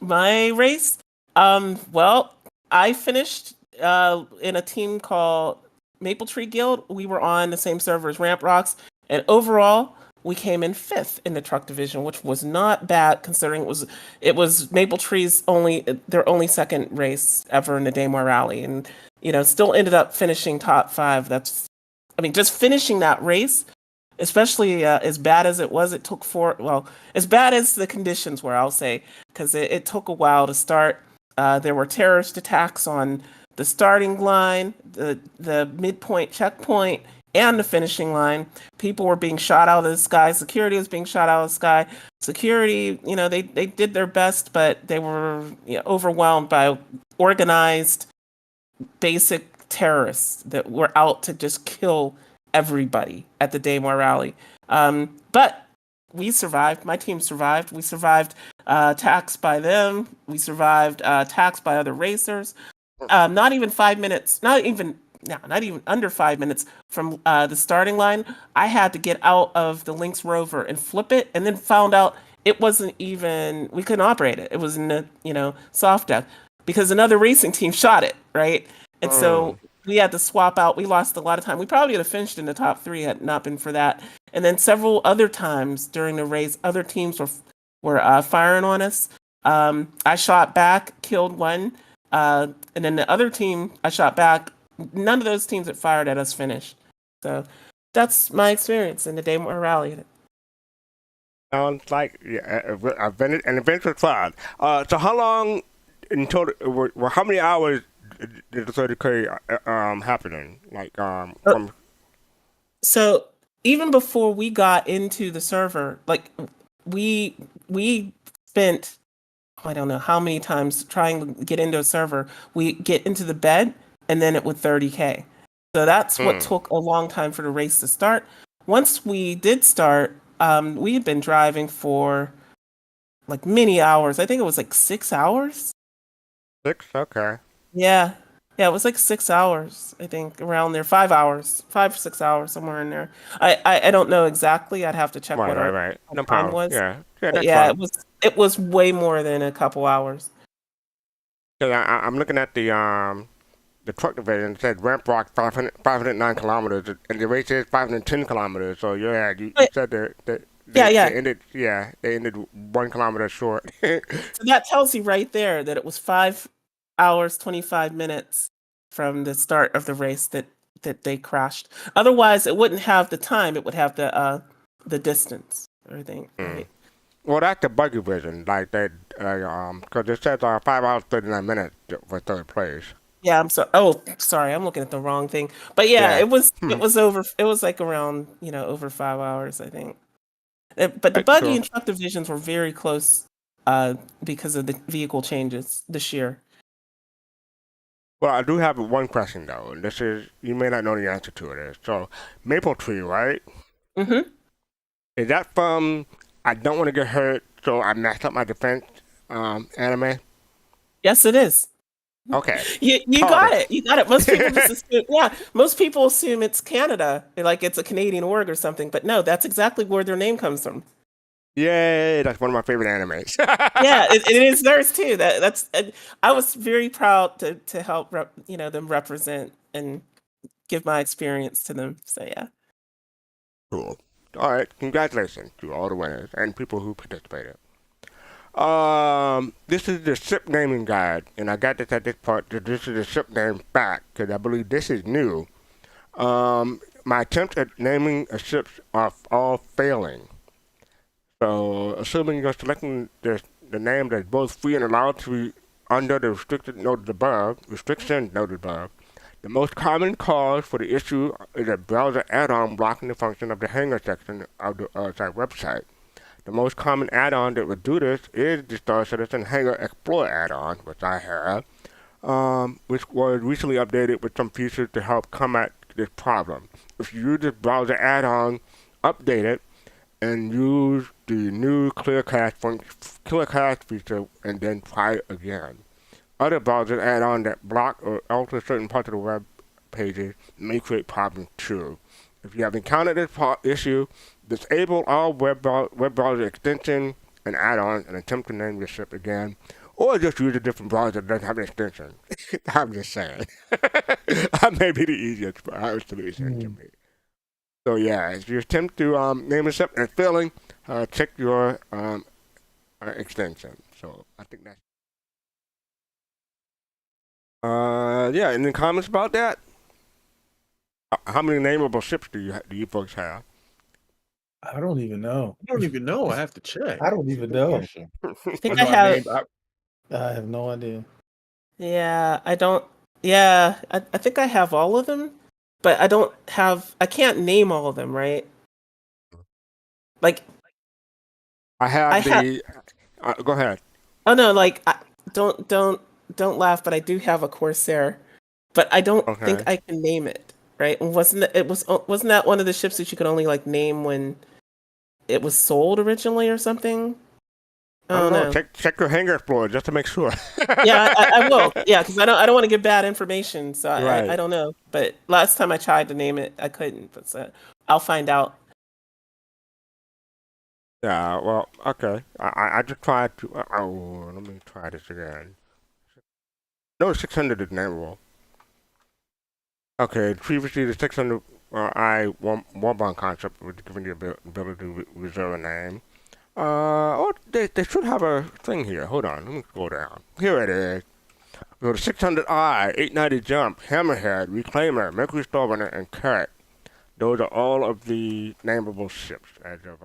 race, well, I finished in a team called Maple Tree Guild. We were on the same server as Ramp Rocks, and overall, we came in 5th in the truck division, which was not bad considering it was Maple Tree's their only second race ever in the Daymar Rally, and still ended up finishing top 5. Just finishing that race, especially as bad as it was, it took as bad as the conditions were, I'll say, because it took a while to start. There were terrorist attacks on the starting line, the midpoint checkpoint, and the finishing line. People were being shot out of the sky. Security was being shot out of the sky. Security, they did their best, but they were overwhelmed by organized, basic terrorists that were out to just kill everybody at the Daymar Rally. But we survived. My team survived. We survived attacks by them. We survived attacks by other racers. Not even 5 minutes. Not even under 5 minutes from the starting line, I had to get out of the Lynx rover and flip it, and then found out it wasn't even, we couldn't operate it. It was in the, soft deck because another racing team shot it, right? And so we had to swap out. We lost a lot of time. We probably would have finished in the top 3 had it not been for that. And then several other times during the race, other teams were firing on us. I shot back, killed one. And then the other team, I shot back. None of those teams that fired at us finished. So that's my experience in the Daymar Rally. Sounds like an event was fun. So how long in total? How many hours did the 30K happening? So even before we got into the server, we spent, I don't know how many times trying to get into a server. We get into the bed, and then it would 30K. So that's what took a long time for the race to start. Once we did start, we had been driving for many hours. I think it was 6 hours. 6? Okay. Yeah. Yeah, it was like 6 hours, I think, around there. 5 hours, 5 or 6 hours, somewhere in there. I don't know exactly. I'd have to check what our Right. No time problem. was. Yeah, But that's yeah, fine. it was way more than a couple hours. 'Cause I'm looking at the truck division. It said ramp rock 509 kilometers, and the race is 510 kilometers. So yeah, you But said that yeah. they ended 1 kilometer short. So that tells you right there that it was 5 hours, 25 minutes from the start of the race that they crashed. Otherwise, it wouldn't have the time. It would have the distance, I think, right? Well, that's the buggy version, like that, because it says 5 hours 39 minutes for third place. Yeah, sorry, I'm looking at the wrong thing. But yeah, Yeah. it was over. It was like around over 5 hours, I think. But the That's buggy cool. and truck divisions were very close because of the vehicle changes this year. Well, I do have one question though, and this is you may not know the answer to it. So, Maple Tree, right? Mm-hmm. Is that from I don't want to get hurt, so I messed up my defense anime? Yes, it is. Okay. You got it. You got it. Most people just assume, most people assume it's Canada, like it's a Canadian org or something. But no, that's exactly where their name comes from. Yay! That's one of my favorite animes. Yeah, it is theirs too. I was very proud to help them represent and give my experience to them. So yeah. Cool. All right. Congratulations to all the winners and people who participated. This is the ship naming guide, and I got this at this part. This is the ship name back because I believe this is new. My attempts at naming a ship are all failing. So, assuming you're selecting the name that's both free and allowed to be under the restriction noted above, the most common cause for the issue is a browser add-on blocking the function of the Hangar section of the website. The most common add-on that would do this is the Star Citizen Hangar Explorer add-on, which I have, which was recently updated with some features to help combat this problem. If you use this browser add-on, update it, and use the new clear cache feature, and then try it again. Other browsers add-on that block or alter certain parts of the web pages may create problems too. If you have encountered this issue, disable all web browser extension and add-ons and attempt to name your ship again, or just use a different browser that doesn't have an extension. I'm just saying. That may be the easiest solution to me. So yeah, if you attempt to name a ship and it's failing, check your extension. So I think that's yeah. Any comments about that? How many nameable ships do you folks have? I don't even know. I don't even know. I have to check. I don't even know. I think I have. I have no idea. Yeah, I don't. Yeah, I think I have all of them, but I don't have. I can't name all of them, right? Like I have go ahead. Oh no, like don't laugh, but I do have a Corsair, but I don't think I can name it. Right? Wasn't that one of the ships that you could only like name when it was sold originally or something? I don't know. Check your Hangar Explorer just to make sure. Yeah, I will. Yeah, because I don't want to give bad information, so I don't know. But last time I tried to name it, I couldn't. But I'll find out. Yeah. Well, okay. I just tried to. Let me try this again. No, 600 is nameable. Okay, previously the 600 Warbond concept was given the ability to reserve a name. They should have a thing here. Hold on, let me go down. Here it is. So the 600I, 890 Jump, Hammerhead, Reclaimer, Mercury Starliner, and Carrot. Those are all of the nameable ships as of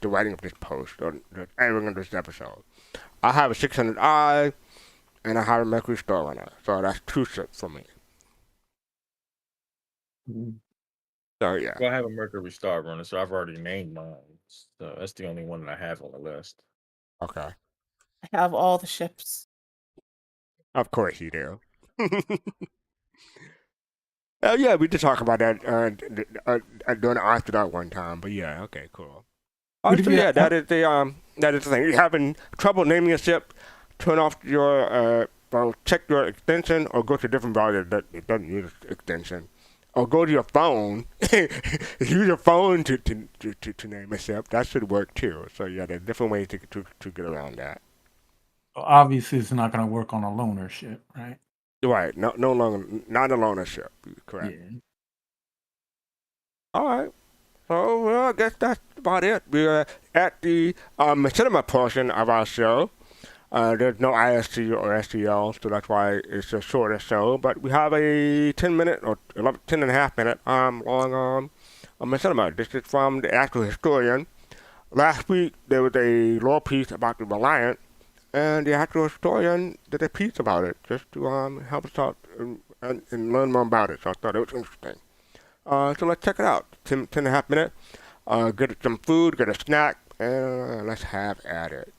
the writing of this post or the airing of this episode. I have a 600I and I have a Mercury Starliner, so that's 2 ships for me. So yeah. Well, I have a Mercury Star Runner, so I've already named mine. So that's the only one that I have on the list. Okay. I have all the ships. Of course you do. Yeah, we did talk about that during the after one time, but yeah, okay, cool. Also, yeah, that is the thing. You're having trouble naming a ship. Turn off your So check your extension or go to a different browser that doesn't use extension. Or go to your phone. Use your phone to name a ship. That should work too. So yeah, there's different ways to get around that. Obviously, it's not going to work on a loaner ship, right? Right. No longer, not a loaner ship. Correct. Yeah. All right. So well, I guess that's about it. We're at the Machinima portion of our show. There's no IST or STL, so that's why it's a shorter show. But we have a 10-minute or 10 and a half minute long Machinima. This is from the TheAstroHistorian. Last week there was a lore piece about the Reliant, and the TheAstroHistorian did a piece about it just to help us out and learn more about it. So I thought it was interesting. So let's check it out. 10 and a half minutes. Get some food, get a snack, and let's have at it.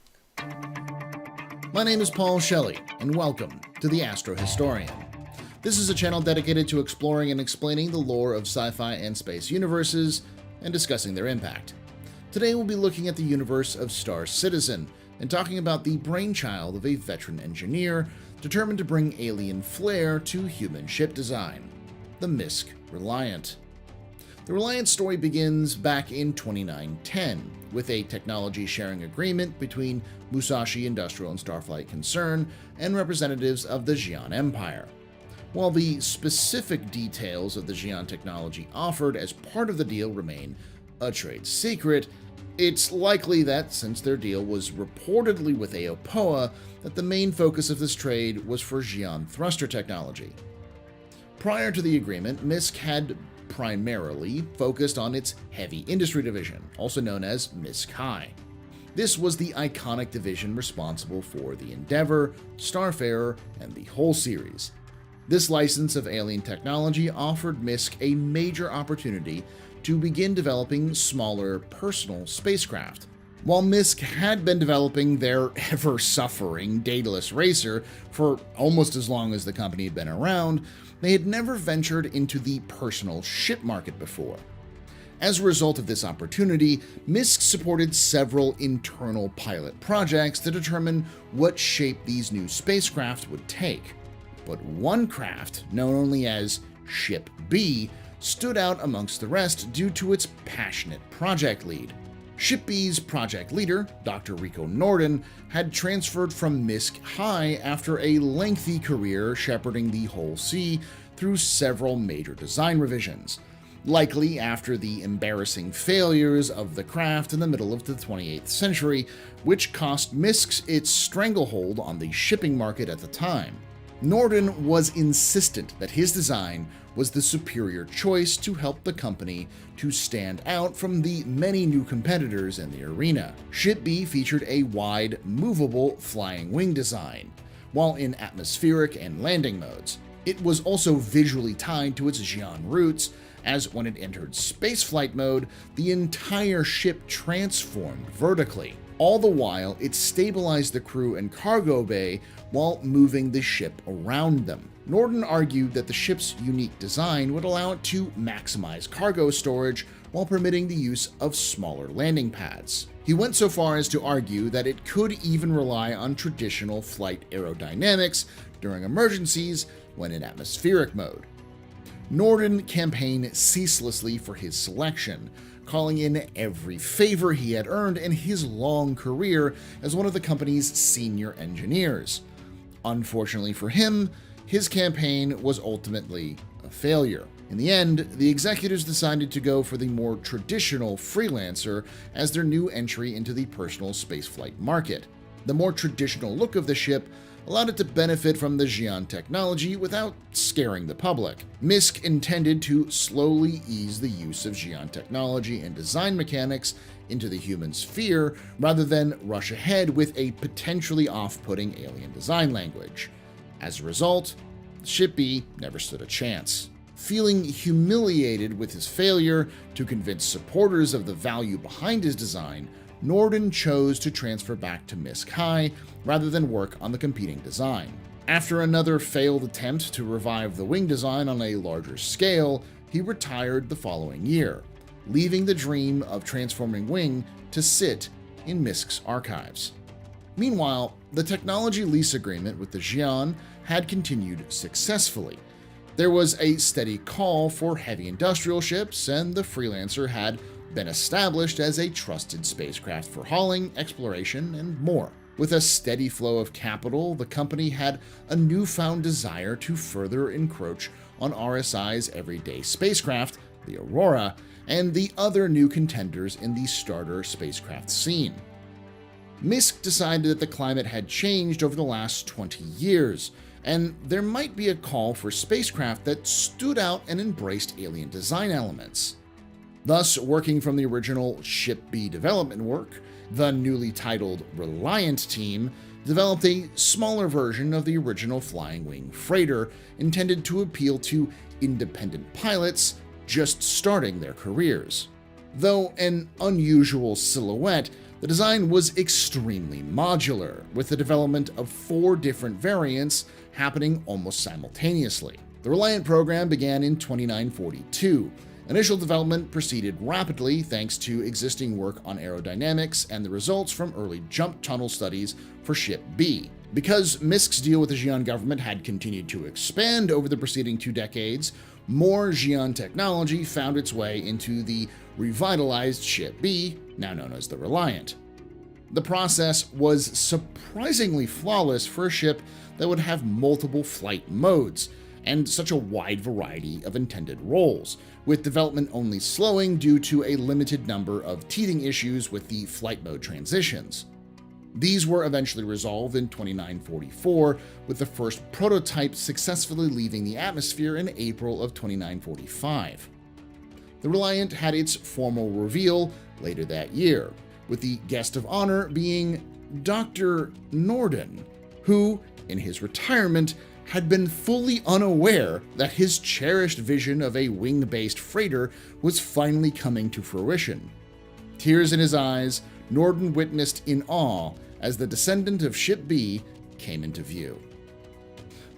My name is Paul Shelley, and welcome to The TheAstroHistorian. This is a channel dedicated to exploring and explaining the lore of sci-fi and space universes and discussing their impact. Today we'll be looking at the universe of Star Citizen and talking about the brainchild of a veteran engineer determined to bring alien flair to human ship design, the MISC Reliant. The Reliant story begins back in 2910 with a technology sharing agreement between Musashi Industrial and Starflight Concern and representatives of the Xi'an Empire. While the specific details of the Xi'an technology offered as part of the deal remain a trade secret, it's likely that since their deal was reportedly with Aopoa, that the main focus of this trade was for Xi'an thruster technology. Prior to the agreement, MISC had primarily focused on its heavy industry division, also known as MISC High. This was the iconic division responsible for the Endeavor, Starfarer, and the Hull series. This license of alien technology offered MISC a major opportunity to begin developing smaller personal spacecraft. While MISC had been developing their ever-suffering Daedalus racer for almost as long as the company had been around, they had never ventured into the personal ship market before. As a result of this opportunity, MISC supported several internal pilot projects to determine what shape these new spacecraft would take. But one craft, known only as Ship B, stood out amongst the rest due to its passionate project lead. Ship B's project leader, Dr. Rico Norden, had transferred from MISC High after a lengthy career shepherding the Hull C through several major design revisions, likely after the embarrassing failures of the craft in the middle of the 28th century, which cost MISC its stranglehold on the shipping market at the time. Norden was insistent that his design was the superior choice to help the company to stand out from the many new competitors in the arena. Ship B featured a wide, movable flying wing design, while in atmospheric and landing modes. It was also visually tied to its Xi'an roots, as when it entered spaceflight mode, the entire ship transformed vertically. All the while, it stabilized the crew and cargo bay while moving the ship around them. Norden argued that the ship's unique design would allow it to maximize cargo storage while permitting the use of smaller landing pads. He went so far as to argue that it could even rely on traditional flight aerodynamics during emergencies when in atmospheric mode. Norden campaigned ceaselessly for his selection, calling in every favor he had earned in his long career as one of the company's senior engineers. Unfortunately for him, his campaign was ultimately a failure. In the end, the executives decided to go for the more traditional freelancer as their new entry into the personal spaceflight market. The more traditional look of the ship allowed it to benefit from the Xi'an technology without scaring the public. MISC intended to slowly ease the use of Xi'an technology and design mechanics into the human sphere rather than rush ahead with a potentially off-putting alien design language. As a result, Ship B never stood a chance. Feeling humiliated with his failure to convince supporters of the value behind his design, Norden chose to transfer back to MISC High rather than work on the competing design. After another failed attempt to revive the wing design on a larger scale, he retired the following year, leaving the dream of transforming wing to sit in MISC's archives. Meanwhile, the technology lease agreement with the Xi'an had continued successfully. There was a steady call for heavy industrial ships, and the Freelancer had been established as a trusted spacecraft for hauling, exploration, and more. With a steady flow of capital, the company had a newfound desire to further encroach on RSI's everyday spacecraft, the Aurora, and the other new contenders in the starter spacecraft scene. MISC decided that the climate had changed over the last 20 years, and there might be a call for spacecraft that stood out and embraced alien design elements. Thus, working from the original Ship B development work, the newly titled Reliant team developed a smaller version of the original Flying Wing freighter intended to appeal to independent pilots just starting their careers. Though an unusual silhouette, the design was extremely modular, with the development of 4 different variants happening almost simultaneously. The Reliant program began in 2942. Initial development proceeded rapidly thanks to existing work on aerodynamics and the results from early jump tunnel studies for Ship B. Because MISC's deal with the Xi'an government had continued to expand over the preceding 2 decades, more Xi'an technology found its way into the revitalized Ship B, now known as the Reliant. The process was surprisingly flawless for a ship that would have multiple flight modes and such a wide variety of intended roles, with development only slowing due to a limited number of teething issues with the flight mode transitions. These were eventually resolved in 2944, with the first prototype successfully leaving the atmosphere in April of 2945. The Reliant had its formal reveal later that year, with the guest of honor being Dr. Norden, who, in his retirement, had been fully unaware that his cherished vision of a wing-based freighter was finally coming to fruition. Tears in his eyes, Norden witnessed in awe as the descendant of Ship B came into view.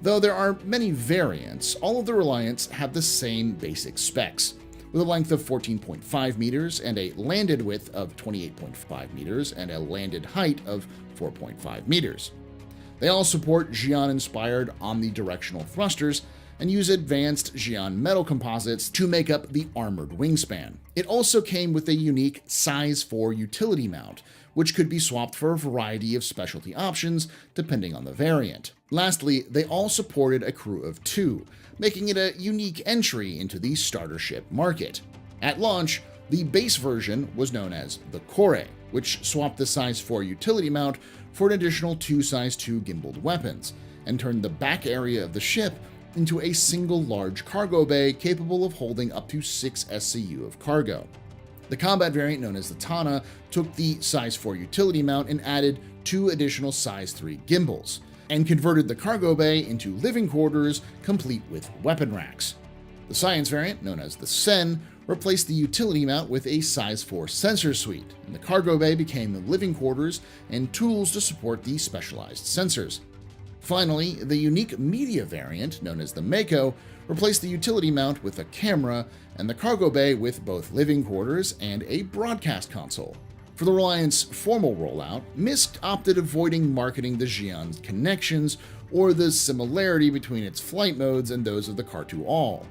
Though there are many variants, all of the Reliants have the same basic specs, with a length of 14.5 meters and a landed width of 28.5 meters and a landed height of 4.5 meters. They all support Xi'an-inspired omnidirectional thrusters and use advanced Xi'an metal composites to make up the armored wingspan. It also came with a unique size 4 utility mount, which could be swapped for a variety of specialty options depending on the variant. Lastly, they all supported a crew of 2, making it a unique entry into the starter ship market. At launch, the base version was known as the Kore, which swapped the size 4 utility mount for an additional 2 size 2 gimbaled weapons, and turned the back area of the ship into a single large cargo bay capable of holding up to 6 SCU of cargo. The combat variant, known as the Tana, took the size 4 utility mount and added 2 additional size 3 gimbals, and converted the cargo bay into living quarters complete with weapon racks. The science variant, known as the Sen, replaced the utility mount with a size 4 sensor suite, and the cargo bay became the living quarters and tools to support the specialized sensors. Finally, the unique media variant, known as the Mako, replaced the utility mount with a camera and the cargo bay with both living quarters and a broadcast console. For the Reliant's formal rollout, MISC opted avoiding marketing the Xi'an's connections or the similarity between its flight modes and those of the Kar-2-Al.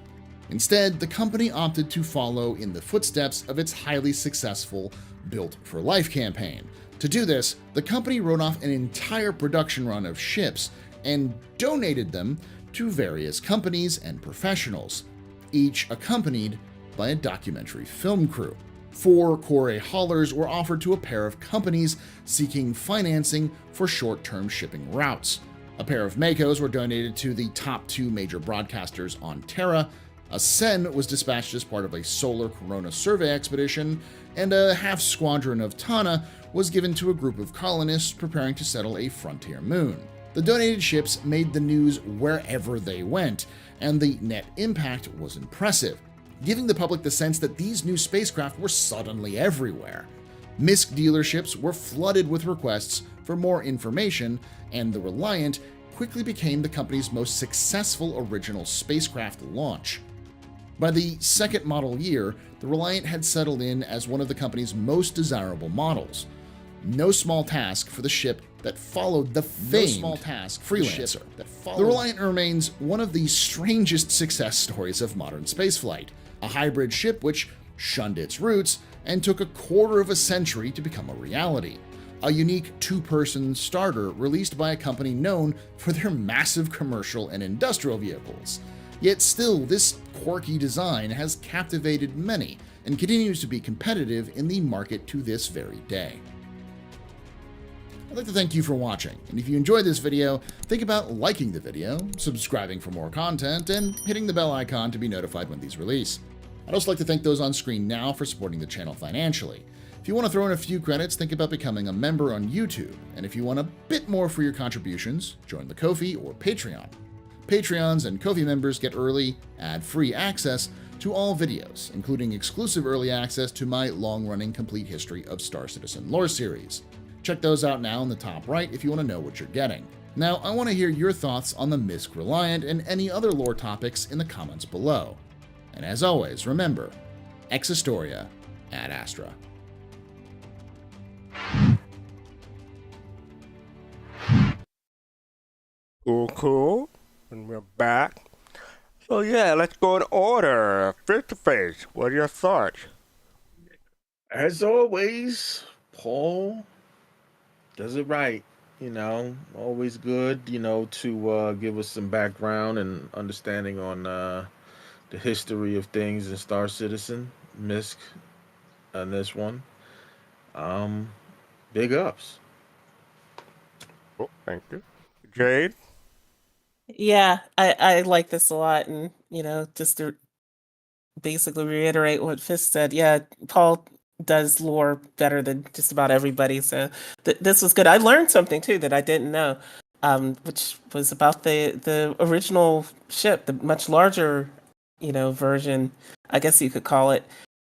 Instead, the company opted to follow in the footsteps of its highly successful Built for Life campaign. To do this, the company wrote off an entire production run of ships and donated them to various companies and professionals, each accompanied by a documentary film crew. 4 Kore haulers were offered to a pair of companies seeking financing for short-term shipping routes. A pair of Makos were donated to the top 2 major broadcasters on Terra. A Sen was dispatched as part of a solar corona survey expedition, and a half squadron of Tana was given to a group of colonists preparing to settle a frontier moon. The donated ships made the news wherever they went, and the net impact was impressive, giving the public the sense that these new spacecraft were suddenly everywhere. MISC dealerships were flooded with requests for more information, and the Reliant quickly became the company's most successful original spacecraft launch. By the second model year, the Reliant had settled in as one of the company's most desirable models. No small task for the ship that followed the famed Freelancer. The Reliant remains one of the strangest success stories of modern spaceflight, a hybrid ship which shunned its roots and took a quarter of a century to become a reality. A unique two-person starter released by a company known for their massive commercial and industrial vehicles. Yet still, this quirky design has captivated many and continues to be competitive in the market to this very day. I'd like to thank you for watching, and if you enjoyed this video, think about liking the video, subscribing for more content, and hitting the bell icon to be notified when these release. I'd also like to thank those on screen now for supporting the channel financially. If you want to throw in a few credits, think about becoming a member on YouTube, and if you want a bit more for your contributions, join the Ko-fi or Patreon. Patreons and Ko-fi members get early, ad-free access to all videos, including exclusive early access to my long-running complete history of Star Citizen lore series. Check those out now in the top right if you want to know what you're getting. Now, I want to hear your thoughts on the MISC Reliant and any other lore topics in the comments below. And as always, remember, Ex Historia ad Astra. Cool. And we're back. So yeah, let's go in order. Face to face. What are your thoughts? As always, Paul does it right. Always good, to give us some background and understanding on the history of things in Star Citizen, MISC, and this one. Big ups. Oh, thank you. Jade? Yeah, I like this a lot, and just to basically reiterate what Fisk said, yeah, Paul does lore better than just about everybody, so this was good. I learned something too that I didn't know, which was about the original ship, the much larger, version, I guess you could call it.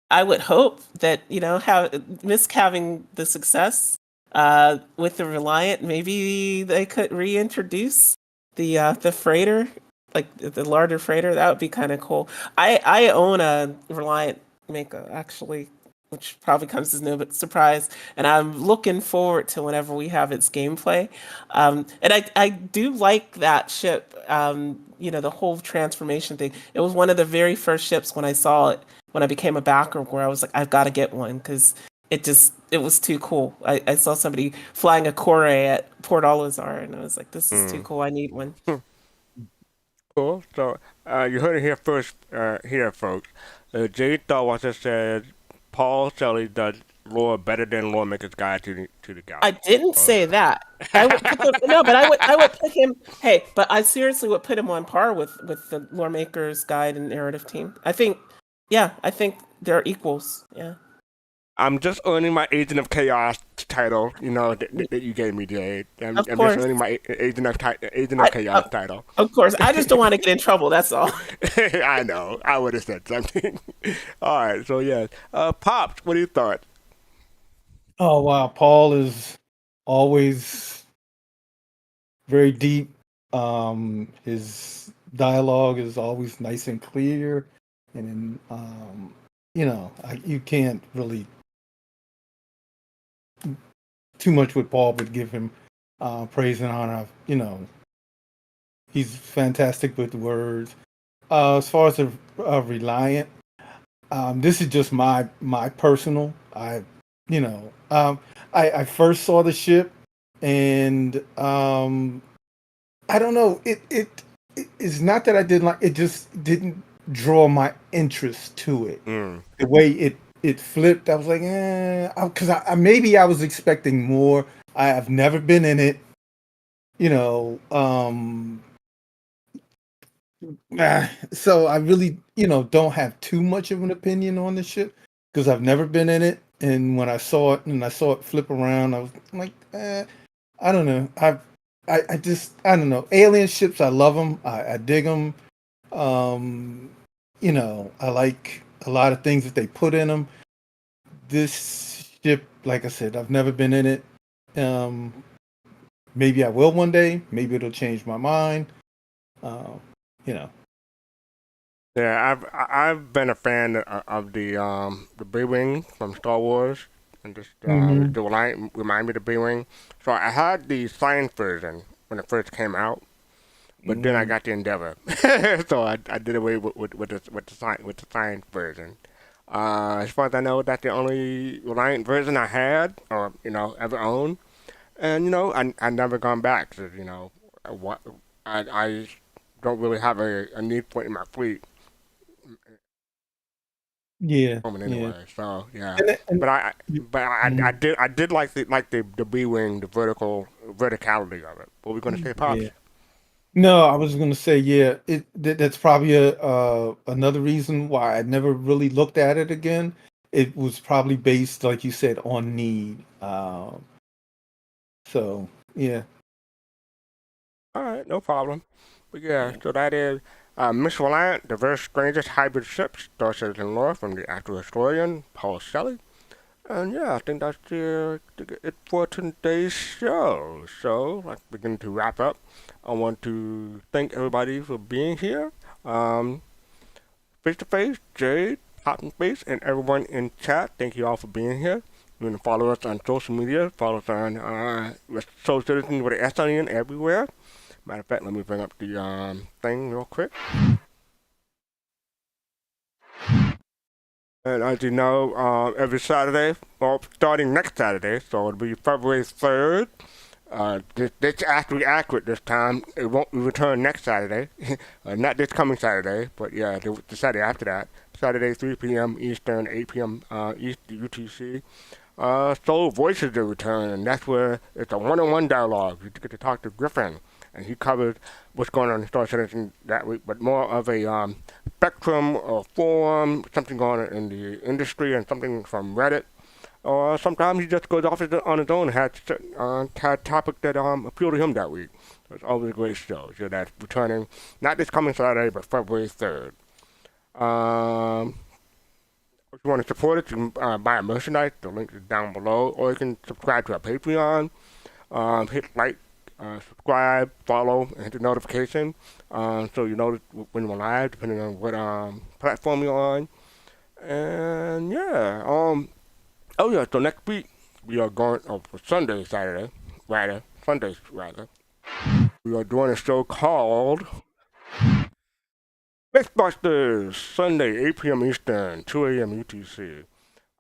I would hope that how MISC having the success with the Reliant, maybe they could reintroduce the freighter, like the larger freighter. That would be kind of cool. I own a Reliant Mako actually, which probably comes as no surprise, and I'm looking forward to whenever we have its gameplay. And I do like that ship. The whole transformation thing. It was one of the very first ships when I saw it when I became a backer, where I was like, I've got to get one because it was too cool. I saw somebody flying a Core at Port Alazar, and I was like, this is too cool. I need one. Cool. So you heard it here first, here, folks. Jade thought what I said. Paul Shelley does lore better than Lawmaker's Guide to the Galaxy. I didn't say that. I would put I would put him. Hey, but I seriously would put him on par with the Lawmaker's Guide and narrative team. I think they're equals. Yeah. I'm just earning my Agent of Chaos title, that you gave me, Jade. I'm just earning my Agent of Chaos title. Of course. I just don't want to get in trouble, that's all. I know. I would have said something. All right, so yeah. Pops, what do you thought? Oh, wow. Paul is always very deep. His dialogue is always nice and clear. And, you can't really too much with Paul, but give him praise and honor. He's fantastic with words. As far as the Reliant, this is just my personal. I first saw the ship, and I don't know. It's not that I didn't like it; just didn't draw my interest to it. The way it flipped, I was like, because maybe I was expecting more. I have never been in it, so I really, don't have too much of an opinion on the ship because I've never been in it. And when I saw it flip around, I was like, I don't know. I don't know. Alien ships, I love them. I dig them. I like a lot of things that they put in them. This ship, like I said, I've never been in it. Maybe I will one day. Maybe it'll change my mind. Yeah, I've been a fan of the B-wing from Star Wars. and just Mhm. the Reliant remind me of the B-Wing. So I had the science version when it first came out, but then I got the Endeavor, so I did away with the science version. As far as I know, that's the only Reliant version I had, or ever owned. And I never gone back. So what I don't really have a need for it in my fleet Yeah, moment yeah. anyway. So yeah, And but I you- but I mhm. did like the B wing, the verticality of it. What were we gonna say, pops? Yeah. No, I was gonna say, yeah, that's probably a another reason why I never really looked at it again. It was probably based, like you said, on need. So yeah, All right, no problem. But yeah, yeah. so that is Miss Reliant, the very strangest hybrid ship, Star Citizen lore from the TheAstroHistorian, Paul Shelley. And yeah, I think that's it for today's show. So, let's begin to wrap up. I want to thank everybody for being here. Um, Face to face, Jade, Hot and Face, and everyone in chat. Thank you all for being here. You can follow us on social media. Follow us on Soul Citizen with an S on it everywhere. Matter of fact, let me bring up the thing real quick. And as you know, every Saturday, well, starting next Saturday, so it'll be February 3rd. This actually accurate this time. It won't return next Saturday. Not this coming Saturday, but yeah, the Saturday after that. Saturday, 3 p.m. Eastern, 8 p.m. East UTC. Soul Voices will return, and that's where it's a one-on-one dialogue. You get to talk to Griffin, and he covered what's going on in Star Citizen that week, but more of a spectrum or forum, something going on in the industry, and something from Reddit. Or sometimes he just goes off on his own and had topic that appeal to him that week. So it's always a great show. So that's returning, not this coming Saturday, but February 3rd. If you want to support it, you can buy a merchandise. The link is down below. Or you can subscribe to our Patreon. Hit like, subscribe, follow, and hit the notification. So you know when we're live, depending on what platform you're on. And yeah, oh yeah, so next week we are going, for Sunday, Sundays rather, we are doing a show called Mythbusters, Sunday, 8 p.m. Eastern, 2 a.m. UTC.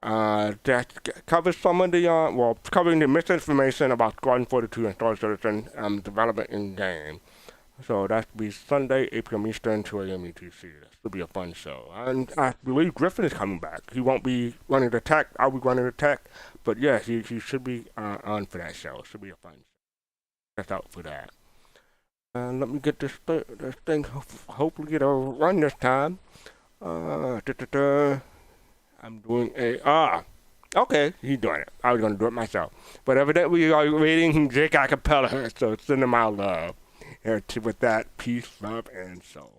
That covers some of the, covering the misinformation about Squadron 42 and Star Citizen development in game. So that'll be Sunday, 8 p.m. Eastern, 2 a.m. UTC. That should be a fun show. And I believe Griffin is coming back. He won't be running the tech. I'll be running the tech. But yeah, he should be on for that show. It should be a fun show. Check out for that. And let me get this thing, hopefully get a run this time. I'm doing okay, he's doing it. I was going to do it myself. But evidently we are waiting Jake Acapella, so send him our love. And with that, peace, love, and soul.